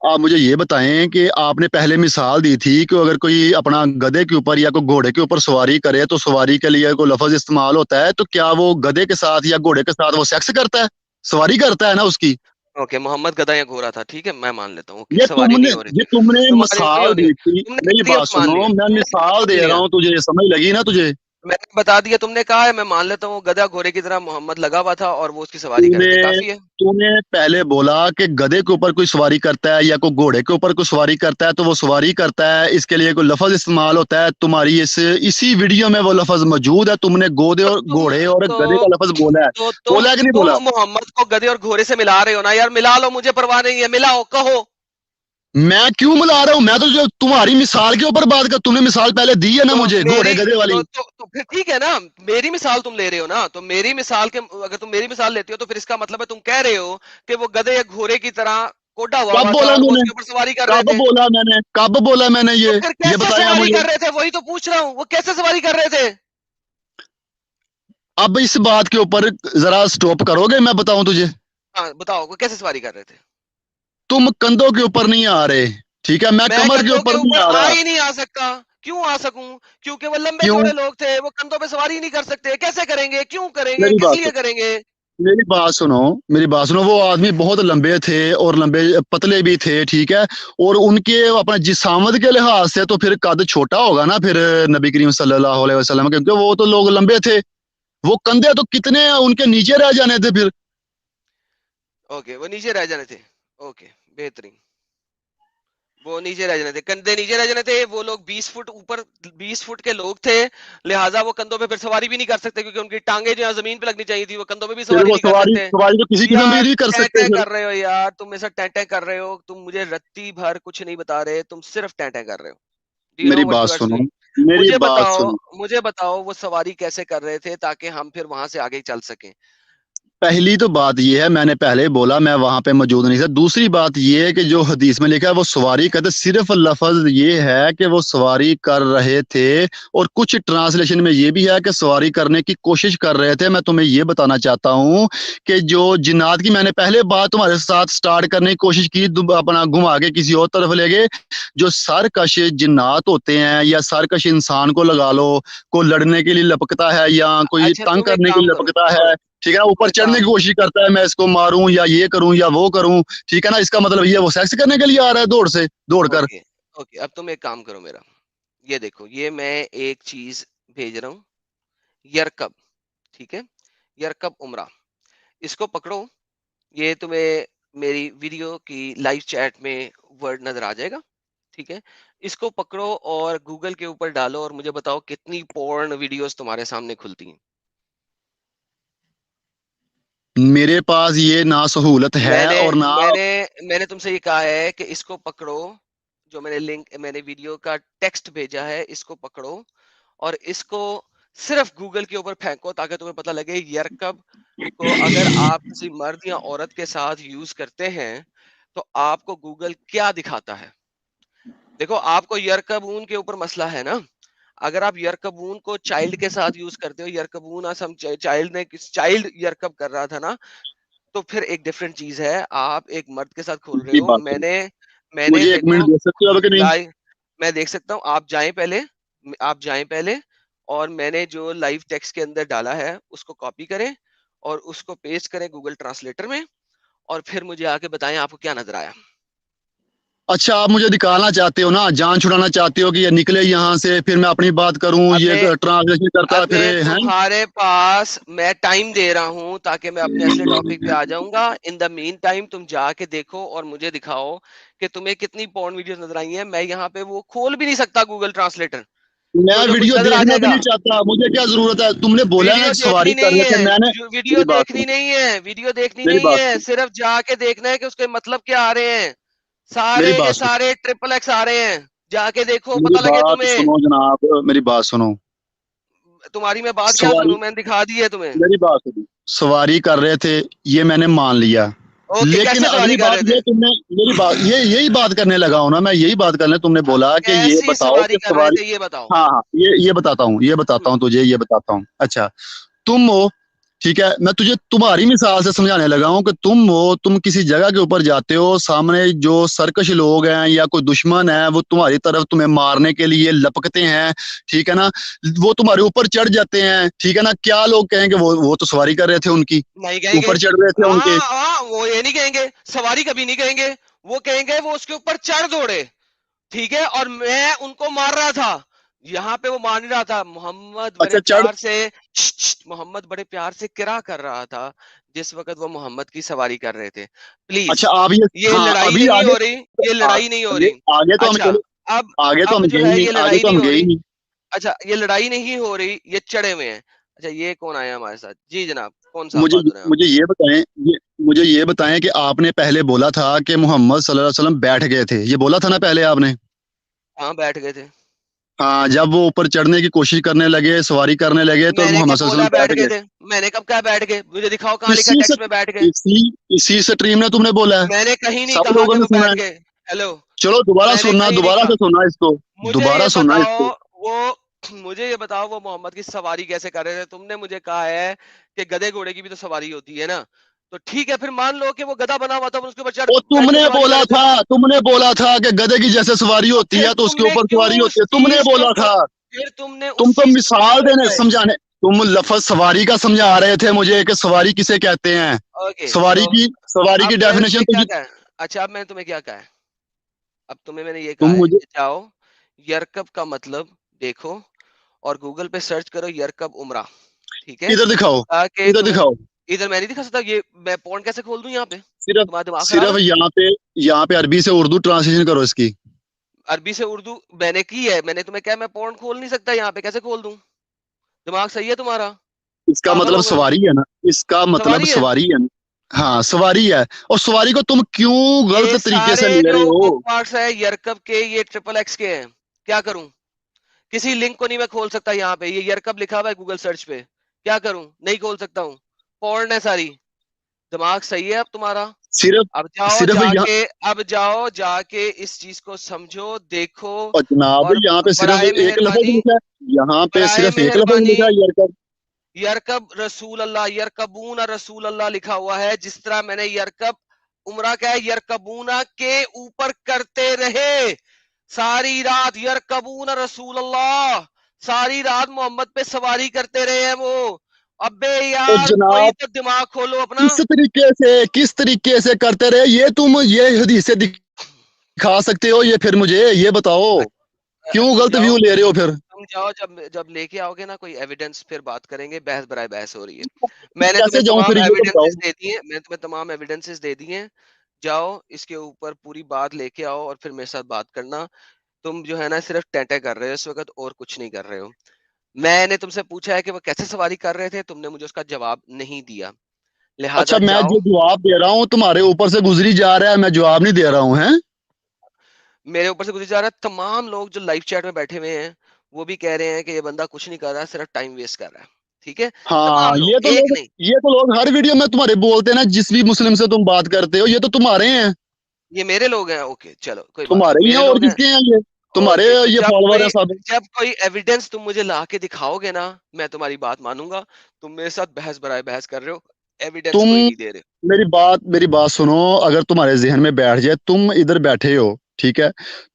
आप मुझे ये बताएं कि आपने पहले मिसाल दी थी कि अगर कोई अपना गधे के ऊपर या कोई घोड़े के ऊपर सवारी करे तो सवारी के लिए कोई लफ्ज इस्तेमाल होता है, तो क्या वो गधे के साथ या घोड़े के साथ वो सेक्स करता है? सवारी करता है ना उसकी। ओके, मोहम्मद गधा या घोड़ा था, ठीक है, मैं मान लेता हूँ। ओके, ये सवारी तुमने नहीं हो रही ये थी। तुमने तुम्हारी नहीं मिसाल होनी। दी थी, तुमने मेरी गलतियों बात को मान सुनो, लिया, मैं तुमने गलतियों मिसाल को दे मान रहा लिया। हूँ तुझे, समझ लगी ना तुझे? میں نے بتا دیا، تم نے کہا ہے، میں مان لیتا ہوں گدھا گھوڑے کی طرح محمد لگا ہوا تھا اور وہ اس کی سواری کر رہے تھے، کافی ہے. تو نے پہلے بولا کہ گدھے کے اوپر کوئی سواری کرتا ہے یا کوئی گھوڑے کے اوپر کوئی سواری کرتا ہے تو وہ سواری کرتا ہے، اس کے لیے کوئی لفظ استعمال ہوتا ہے. تمہاری اسی ویڈیو میں وہ لفظ موجود ہے. تم نے تو تم گھوڑے اور تو گدھے کا لفظ بولا ہے. تو تم بولا ہے کہ نہیں تم بولا؟ محمد کو گدھے اور گھوڑے سے ملا رہے ہو نا یار، ملا لو، مجھے پرواہ نہیں ہے، ملاؤ، کہو. میں کیوں ملا رہا ہوں؟ میں تو جو تمہاری مثال کے اوپر بات کر، تم نے مثال پہلے دی ہے نا تو مجھے گھوڑے میری گدھے والی. تو پھر ٹھیک ہے نا، میری مثال تم لے رہے ہو نا، تو میری مثال کے اگر تم میری مثال لیتے ہو تو پھر اس کا مطلب ہے تم کہہ رہے ہو کہ وہ گدھے یا گھوڑے کی طرح کوڈا ہوا کب ہوا تھا بولا اور میں وہ نے؟ اس کے اوپر سواری کر رہے کب تھے. بولا میں نے؟ کب بولا میں نے تو پھر یہ کیسے بتایا سواری مجھے. کر رہے تھے، وہی تو پوچھ رہا ہوں، وہ کیسے سواری کر رہے تھے. اب اس بات کے اوپر ذرا سٹاپ کرو گے؟ میں بتاؤں تجھے. ہاں بتاؤ، وہ کیسے سواری کر رہے تھے. تم کندھوں کے اوپر نہیں آ رہے، ٹھیک ہے؟ میں میں کمر کے کندھوں کے اوپر نہیں اوپر آ آ رہا. ہی نہیں آ سکتا. کیوں آ سکوں؟ کیونکہ وہ لمبے کیوں؟ چوڑے لوگ تھے، وہ کندھوں پہ سواری نہیں کر سکتے. کیسے کریں گے، کیوں کریں گے، میری کس بات لیے سنو، کریں گے. میری بات سنو، میری بات سنو. وہ آدمی بہت لمبے تھے اور لمبے پتلے بھی تھے، ٹھیک ہے؟ اور ان کے اپنا جسامت کے لحاظ سے تو پھر قد چھوٹا ہوگا نا پھر نبی کریم صلی اللہ علیہ وسلم، کیونکہ وہ تو لوگ لمبے تھے. وہ کندھے تو کتنے ان کے نیچے رہ جانے تھے پھر. اوکے، وہ نیچے رہ جانے تھے. اوکے، بہترین. وہ نیچے رہ جانے تھے، کندھے نیچے رہ جانے تھے. وہ لوگ 20 فٹ اوپر، 20 فٹ کے لوگ تھے، لہٰذا وہ کندھوں پہ پھر سواری بھی نہیں کر سکتے، کیونکہ ان کی ٹانگیں جو ہے زمین پہ لگنی چاہیے تھی، وہ کندھوں پہ بھی پھر سواری وہ نہیں کر سواری سکتے. سواری تو کسی قسم بھی یار نہیں کر ٹیں سکتے ٹیں پھر. کر رہے ہو یار، تم ایسا ٹیں ٹیں کر رہے ہو، تم مجھے رتی بھر کچھ نہیں بتا رہے، تم صرف ٹیں ٹیں کر رہے ہو. ڈو یو نو میری وٹ بات یو آر سنو، ڈوئنگ. میری مجھے بات بتاؤ، سنو. مجھے بتاؤ وہ سواری کیسے کر رہے تھے تاکہ ہم پھر وہاں سے آگے چل سکیں. پہلی تو بات یہ ہے، میں نے پہلے بولا میں وہاں پہ موجود نہیں تھا. دوسری بات یہ ہے کہ جو حدیث میں لکھا ہے وہ سواری کہتے، صرف لفظ یہ ہے کہ وہ سواری کر رہے تھے. اور کچھ ٹرانسلیشن میں یہ بھی ہے کہ سواری کرنے کی کوشش کر رہے تھے. میں تمہیں یہ بتانا چاہتا ہوں کہ جو جنات کی میں نے پہلے بات تمہارے ساتھ سٹارٹ کرنے کی کوشش کی، اپنا گھما کے کسی اور طرف لے گئے. جو سرکش جنات ہوتے ہیں یا سرکش انسان کو لگا لو، کوئی لڑنے کے لیے لپکتا ہے یا کوئی اچھا تنگ تم ایک کرنے کے کام لیے کرو، لپکتا ہے، سنو، ٹھیک ہے نا؟ تم اوپر ایک چڑھنے کام، کی کوشش کرتا ہے، میں اس کو ماروں یا یہ کروں یا وہ کروں، ٹھیک ہے نا؟ اس کا مطلب یہ وہ سیکس کرنے کے لیے آ رہا ہے دوڑ سے دوڑ کر. اوکے اوکے، اب تم ایک کام کرو میرا. یہ دیکھو، یہ میں ایک چیز بھیج رہا ہوں، یرکب، ٹھیک ہے، یرکب عمرہ. اس کو پکڑو، یہ تمہیں میری ویڈیو کی لائیو چیٹ میں ورڈ نظر آ جائے گا، ٹھیک ہے. اس کو پکڑو اور گوگل کے اوپر ڈالو اور مجھے بتاؤ کتنی پورن ویڈیوز تمہارے سامنے کھلتی ہیں. میرے پاس یہ نہ سہولت ہے میں نے اور نہ. میں نے میں نے تم سے یہ کہا ہے کہ اس کو پکڑو، جو میں نے لنک، میں نے ویڈیو کا ٹیکسٹ بھیجا ہے، اس کو پکڑو اور اس کو صرف گوگل کے اوپر پھینکو تاکہ تمہیں پتہ لگے یرکب کو اگر آپ کسی مرد یا عورت کے ساتھ یوز کرتے ہیں تو آپ کو گوگل کیا دکھاتا ہے. دیکھو، آپ کو یرکبون کے اوپر مسئلہ ہے نا. اگر آپ یرکبون کو چائلڈ کے ساتھ یوز کرتے ہو، یرکبون چائلڈ یرکب کر رہا تھا نا، تو پھر ایک ڈفرنٹ چیز ہے. آپ ایک مرد کے ساتھ کھول رہے کی ہو. بات میں نے مجھے ایک دیکھو منٹ دے سکتے ہو کہ نہیں؟ لائیو، میں دیکھ سکتا ہوں. آپ جائیں پہلے اور میں نے جو لائیو ٹیکسٹ کے اندر ڈالا ہے اس کو کاپی کریں اور اس کو پیسٹ کریں گوگل ٹرانسلیٹر میں، اور پھر مجھے آ کے بتائیں آپ کو کیا نظر آیا. اچھا، آپ مجھے نکالنا چاہتے ہو نا، جان چھڑانا چاہتے ہو کہ یہ نکلے یہاں سے، پھر میں اپنی بات کروں، یہ ابے ٹرانسلیشن کرتا پھر ابے ہیں. تمہارے پاس میں ٹائم دے رہا ہوں تاکہ میں اپنے اصلی ٹاپک پہ آ جاؤں گا. ان دا مین ٹائم تم جا کے دیکھو اور مجھے دکھاؤ کہ تمہیں کتنی پورن ویڈیوز نظر آئی ہیں. میں یہاں پہ وہ کھول بھی نہیں سکتا گوگل ٹرانسلیٹر. میں جو کچھ ویڈیو نظر آ دیکھنا جائے بھی گا، نہیں چاہتا، مجھے کیا ضرورت ہے؟ تم نے بولا نا ویڈیو کہ دیکھنی سواری کر نہیں رہے تھے، ہے، میں نے. ویڈیو میری بات دیکھنی سنو، نہیں ہے، ویڈیو دیکھنی میری نہیں بات ہے، سنو، صرف جا کے دیکھنا ہے کہ اس کے مطلب کیا آ رہے ہیں. میری سارے کے بات سنو، سارے ٹریپل ایکس آ رہے ہیں، جا کے دیکھو میری پتہ لگے بات تمہیں. سنو جناب، میری بات سنو. تمہاری میں بات کیا سواری، سنوں، میں نے دکھا دی ہے تمہیں. میری بات سنو. سواری کر رہے تھے یہ میں نے مان لیا، اوکے، لیکن کیسے اگلی سواری کر بات رہے یہ تھے، تم نے میری بات یہی بات کرنے لگا ہوں نا میں، یہی بات کرنے. تم نے بولا کہ یہ کیسی بتاؤ سواری کہ کر رہے سواری. تھے یہ بتاؤ. ہاں ہاں، یہ بتاتا ہوں، یہ بتاتا ہوں تجھے، یہ بتاتا ہوں. اچھا، تم ہو، ٹھیک ہے، میں تجھے تمہاری مثال سے سمجھانے لگا ہوں کہ تم کسی جگہ کے اوپر جاتے ہو، سامنے جو سرکش لوگ ہیں یا کوئی دشمن ہے وہ تمہاری طرف تمہیں مارنے کے لیے لپکتے ہیں، ٹھیک ہے نا؟ وہ تمہارے اوپر چڑھ جاتے ہیں، ٹھیک ہے نا؟ کیا لوگ کہیں گے وہ تو سواری کر رہے تھے ان کی، نہیں کہیں گے، اوپر چڑھ رہے تھے ان کے. ہاں ہاں، وہ یہ نہیں کہیں گے، سواری کبھی نہیں کہیں گے. وہ کہیں گے وہ اس کے اوپر چڑھ دوڑے، ٹھیک ہے، اور میں ان کو مار رہا تھا. यहाँ पे वो मान ही रहा था, मोहम्मद बड़े अच्छा चढ़ प्यार से मोहम्मद बड़े प्यार से किरा कर रहा था जिस वक्त वो मोहम्मद की सवारी कर रहे थे। प्लीज, अच्छा आप ये हाँ लड़ाई अभी नहीं आगे हो रही, ये लड़ाई नहीं हो आगे रही। आगे तो हम अच्छा, चले, अब आगे तो हम जो गए ही है नहीं, ये आगे लड़ाई तो नहीं हम हो गए ही रही। नहीं। अच्छा, ये लड़ाई नहीं हो रही, ये चढ़े हुए हैं। अच्छा, ये कौन आया हमारे साथ? जी जनाब, कौन सा मुझे बहादुर है आप? मुझे ये बताएं, ये मुझे ये बताएं कि आपने पहले बोला था कि मोहम्मद सल्लल्लाहु अलैहि वसल्लम बैठ गए थे, ये बोला था ना पहले आपने? हाँ, बैठ गए थे। हाँ, जब वो ऊपर चढ़ने की कोशिश करने लगे, सवारी करने लगे, तो मैंने मोहम्मद कब सल्लल्लाहु बोला अलैहि बैठ वसल्लम गए बैठ थे? मैंने कब कहा बैठ गए? मुझे दिखाओ कहाँ गए। लिखा है टेक्स्ट में बैठ गए। इसी इसी स्ट्रीम में तुमने बोला है, मैंने कहीं नहीं सब कहा कि लोगों ने वो सुना बैठ है। गए। हेलो, चलो मैंने कहीं नहीं दोबारा कहा। से सुनना इसको, मुझे दोबारा ये सुनना बताओ, इसको। मुझे ये बताओ वो मोहम्मद की सवारी कैसे कर रहे थे? तुमने मुझे कहा है कि गधे घोड़े की भी तो सवारी होती है ना। तो ठीक है, फिर मान लो कि वो गधा बना हुआ था, उसके ऊपर चढ़ और बैठ के सवारी कर रहे थे। तुमने बोला था कि गधे की जैसे सवारी तो होती फिर है तो उसके तुमने ऊपर क्यों सवारी उस होती है, तुमने चीज को बोला था। फिर तुमने तुम उस तो चीज को क्यों मिसाल गलत देने है? समझाने, तुम लफज सवारी का समझा रहे थे मुझे कि सवारी किसे कहते हैं। ओके, सवारी तो की सवारी की अब मैंने डेफिनेशन तुम्हें तो क्या ये, कहा है? अच्छा, अब मैंने तुम्हें क्या कहा है? अब तुम्हें मैंने ये कहा तुम है मुझे कि जाओ, यरकब का मतलब देखो और गूगल पे सर्च करो यरकब उमरा। ठीक है, इधर दिखाओ, ताकि इधर तुम, दिखाओ। इधर मैं नहीं दिखा सकता, ये मैं पॉइंट कैसे खोल दूं यहाँ पे? सिर्फ तुम्हारा दिमाग खराब सिर्फ है? यहाँ पे अरबी से उर्दू ट्रांसलेशन करो इसकी। अरबी से उर्दू मैंने की है, मैंने तुम्हें क्या, मैं पॉइंट खोल नहीं सकता यहाँ पे, कैसे खोल दूं? दिमाग सही है तुम्हारा? इसका पागल मतलब हो गए हो? सवारी है ना, इसका मतलब सवारी है? सवारी है ना। हाँ सवारी है, और सवारी को तुम क्यों गलत ये तरीके से सारे ले जो रहे हो? बुक मार्क्स है यरकब के, ये ट्रिपल एक्स के हैं। क्या करूं? किसी लिंक को नहीं मैं खोल सकता यहाँ पे, ये यरकब लिखा हुआ है गूगल सर्च पे। क्या करूं? नहीं खोल सकता हूँ, पॉर्न है सारी। दिमाग सही है अब तुम्हारा? सिर्फ अब जाओ सिर्फ यहाँ, जाके, अब जाओ जाके इस चीज को समझो, देखो। और जनाब और यहाँ पे सिर्फ बराए एक लफ्ज मेहरबानी, लिखा है, यहाँ पे बराए सिर्फ एक लफ्ज मेहरबानी, लिखा है यरकब। यरकब रसूल अल्लाह, यरकबून रसूल अल्लाह लिखा हुआ है। जिस तरह मैंने यरकब उमरा क्या है, यरकबूना के ऊपर करते रहे सारी रात, यरकबून रसूल अल्लाह, सारी रात मोहम्मद पे सवारी करते रहे हैं वो। अबे तो यार, कोई जनाब तो दिमाग खोलो अपना। किस तरीके से करते रहे, ये तुम ये हदीसें दिखा सकते हो? ये फिर मुझे ये बताओ, क्यों तुम गलत जाओ, व्यू ले रहे हो फिर? तुम जाओ, जब जब लेके आओगे ना कोई एविडेंस, फिर बात करेंगे। बहस बराए बहस हो रही है। मैंने तुम्हें कैसे जाऊं तमाम फिर, ये तो बताओ। एविडेंसेस दे दिए, मैंने तुम्हें तमाम एविडेंसेस दे दिए हैं। जाओ, इसके ऊपर पूरी बात लेके आओ और फिर मेरे साथ बात करना। तुम जो है ना सिर्फ टेंटे कर रहे हो इस वक्त, और कुछ नहीं कर रहे हो। मैंने तुमसे पूछा है कि वो कैसे सवारी कर रहे थे, तुमने मुझे उसका जवाब नहीं दिया। अच्छा लिहाजा मैं जाओ। जो जवाब दे रहा हूँ तुम्हारे ऊपर से गुजरी जा रहा है, मैं जवाब नहीं दे रहा हूँ है। मेरे ऊपर से गुजर जा रहा है। तमाम लोग जो लाइव चैट में बैठे हुए हैं वो भी कह रहे हैं कि ये बंदा कुछ नहीं कर रहा, सिर्फ टाइम वेस्ट कर रहा है। ठीक है, हाँ तमाम लोग, एक नहीं। ये तो लोग हर वीडियो में तुम्हारे बोलते हैं ना, जिस भी मुस्लिम से तुम बात करते हो ये तो तुम्हारे हैं। ये मेरे लोग हैं, ओके चलो कोई बात नहीं, तुम्हारे ही हैं, मेरे और लोग हैं। किसके हैं ये? तुम्हारे ओके, तो ये फॉलोवर हैं सब। जब कोई एविडेंस तुम मुझे ला के दिखाओगे ना, मैं तुम्हारी बात मानूंगा। तुम मेरे साथ बहस बराए बहस कर रहे हो, एविडेंस तुम कोई नहीं दे रहे। मेरी बात सुनो, अगर तुम्हारे जहन में बैठ जाए, तुम इधर बैठे हो ठीक है,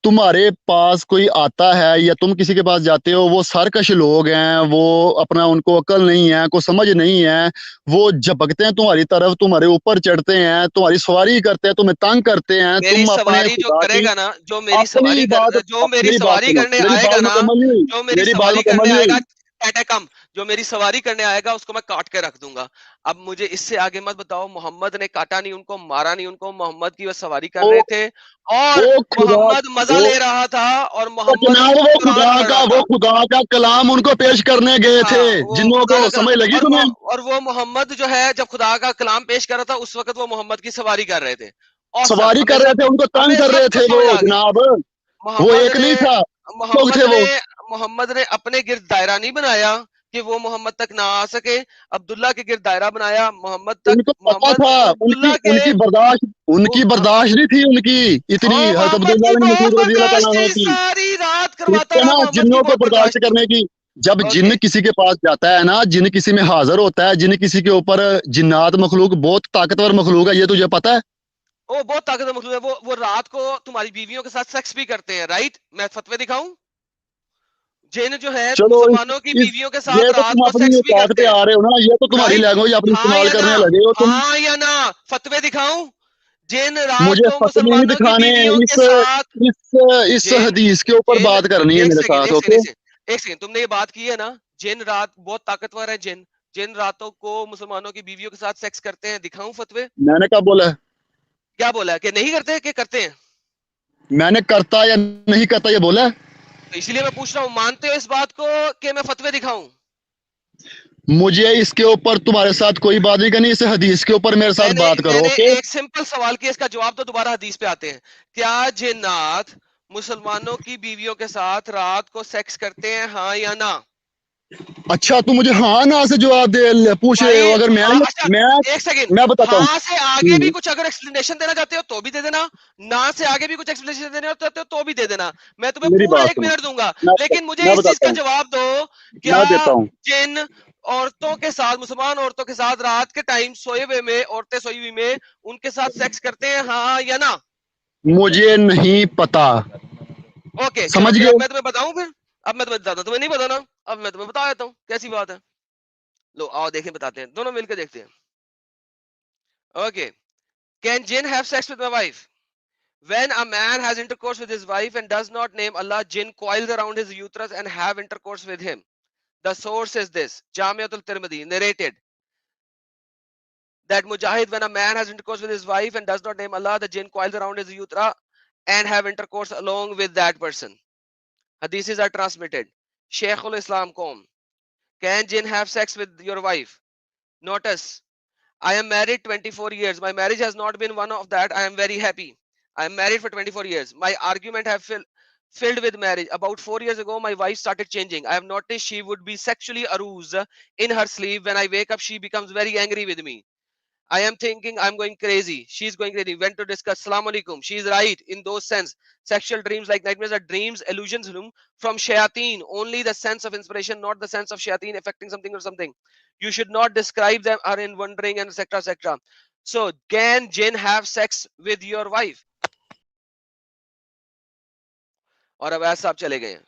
तुम्हारे पास कोई आता है या तुम किसी के पास जाते हो, वो सरकश लोग हैं, वो अपना उनको अकल नहीं है, को समझ नहीं है, वो झपकते हैं तुम्हारी तरफ, तुम्हारे ऊपर चढ़ते हैं, तुम्हारी सवारी करते हैं, तुम्हें तंग करते हैं, मेरी तुम अपने सवारी जो खुदा की करेगा ना, जो मेरी सवारी कर, जो मेरी मेरी बात सवारी सुनो, करने मेरी आएगा बात ना, मुकम्मल नहीं हुई, जो मेरी मेरी बात सवारी मुकम्मल करने नहीं आएगा, हुई। टाटा कम, जो मेरी सवारी करने आएगा उसको मैं काट के रख दूंगा। अब मुझे इससे आगे मत बताओ, मोहम्मद ने काटा नहीं उनको, मारा नहीं उनको, मोहम्मद की वो सवारी कर वो रहे थे। और वो खुदा मोहम्मद मजा वो ले रहा था, और तो मोहम्मद जनाब उनको कुरान पढ़ रहा वो था। खुदा का कलाम उनको पेश करने गए थे, हाँ, वो जिन्हों खुदा को का समझ लगी और तुम्हें? वो मोहम्मद जो है, जब खुदा का कलाम पेश कर रहा था उस वक्त वो मोहम्मद की सवारी कर रहे थे। औसम, सवारी कर रहे थे, उनको तंग हमें कर रहे सबको थे वो समझ आ गई। जनाब। वो मोहम्मद एक ने नहीं था, लोग मोहम्मद थे ने वो। मोहम्मद ने अपने गिर्द दायरा नहीं बनाया कि वो मोहम्मद तक ना आ सके। अब्दुल्ला के गिर्द दायरा बनाया, मोहम्मद तक, उनको पता मोहम्मद था, अब्दुल्ला के उनकी बर्दाश्त नहीं थी उनकी ओ इतनी, हज़रत मोहम्मद अब्दुल्ला की बिन बहुत मसूद रज़ी अल्लाह बर्दाश्त तआला अन्हु थी, की। सारी रात ठीक करवाता है रहा, ना, मोहम्मद की जिन्नों को बहुत बर्दाश्त बर्दाश्त थी। करने की। जब जिन्न ओके, किसी के पास जाता है ना, जिन्न किसी में हाजिर होता है, जिन्न किसी के ऊपर, जिन्नात मखलूक बहुत ताकतवर मखलूक है, ये तुझे पता है? ओ बहुत ताकतवर मखलूक है वो रात को तुम्हारी बीवियों के साथ सेक्स भी करते हैं, राइट? मैं फतवे दिखाऊं? जिन जो है चलो मुसलमानों की इस बीवियों के ये साथ तो रात तुम को अपनी सेक्स भी औकात करते पे हैं, आ रहे हो ना, ये तो तुम्हारी राइट? लैंग्वेज अपनी हाँ इस्तेमाल या ना? करने लगे हो तुम। हाँ या ना? फतवे दिखाऊं? जिन रात मुझे को फतवे नहीं मुसलमानों की दिखाने, बीवियों के इस साथ, इस इस जिन हदीस के ऊपर जिन बात करनी है एक मेरे सेकेंड, साथ, एक सेकेंड, ओके? एक सेकंड, तुमने ये बात की है ना, जिन रात बहुत ताकतवर है, जिन रातों को मुसलमानों की बीवियों के साथ सेक्स करते हैं, दिखाऊं फतवे? मैंने कब बोला है? क्या बोला है कि नहीं करते कि करते हैं? मैंने करता या नहीं करता ये बोला है? तो इसीलिए मैं पूछ रहा हूँ, मानते हो इस बात को कि मैं फतवे दिखाऊं? मुझे इसके ऊपर तुम्हारे साथ कोई बात नहीं करनी, इस हदीस के ऊपर मेरे साथ मैंने बात करो, मैंने ओके? एक सिंपल सवाल किया, इसका जवाब तो दोबारा हदीस पे आते हैं। क्या जिन्नात मुसलमानों की बीवियों के साथ रात को सेक्स करते हैं, हाँ या ना? अच्छा, तू मुझे हाँ ना से जवाब पूछ रहे भाई हो? अगर हाँ, अच्छा मैं एक सेकंड, मैं बताता हूँ। हाँ से आगे भी कुछ अगर एक्सप्लेनेशन देना चाहते हो तो भी दे देना, ना से आगे भी कुछ एक्सप्लेनेशन देना चाहते हो तो भी दे देना, मैं तुम्हें मेरी पूरा बात एक सुनो, मिनट दूंगा। मैं लेकिन मुझे मैं इस चीज बताता का हूँ, जवाब दो, क्या मैं देता हूँ। जिन औरतों के साथ, मुसलमान औरतों के साथ रात के टाइम सोए हुए में, औरतें सोई हुई में उनके साथ सेक्स करते हैं, हाँ या ना? मुझे नहीं पता, ओके चलो समझ फिर, गए? अब मैं तुम्हें बताऊं फिर, अब मैं तुम्हें बताता हूं, तुम्हें नहीं बताना, अब मैं तुम्हें बता देता हूँ कैसी बात है। लो आओ देखें, बताते हैं, दोनों मिलकर देखते हैं। Okay, can jinn have sex with my wife? When a man has intercourse with his wife and does not name Allah, jinn coils around his uterus and have intercourse with him. The source is this: Jamiatul Tirmidhi narrated that Mujahid, when a man has intercourse with his wife and does not name Allah, the jinn coils around his uterus and have intercourse along with that person. Hadiths are transmitted. Shaykhul Islam Qom. Can jinn have sex with your wife? Notice, I am married 24 years. My marriage has not been one of that. I am very happy. I am married for 24 years. My argument have filled with marriage. About 4 years ago, my wife started changing. I have noticed she would be sexually aroused in her sleep. When I wake up, she becomes very angry with me. I am thinking I'm going crazy. She's going crazy. Went to discuss. Assalamu alaikum. She's right in those sense. Sexual dreams like nightmares are dreams, illusions from shayateen. Only the sense of inspiration, not the sense of shayateen affecting something or something. You should not describe them are in wondering and etc. etc. So can jinn have sex with your wife? और अब ऐसा आप चले गए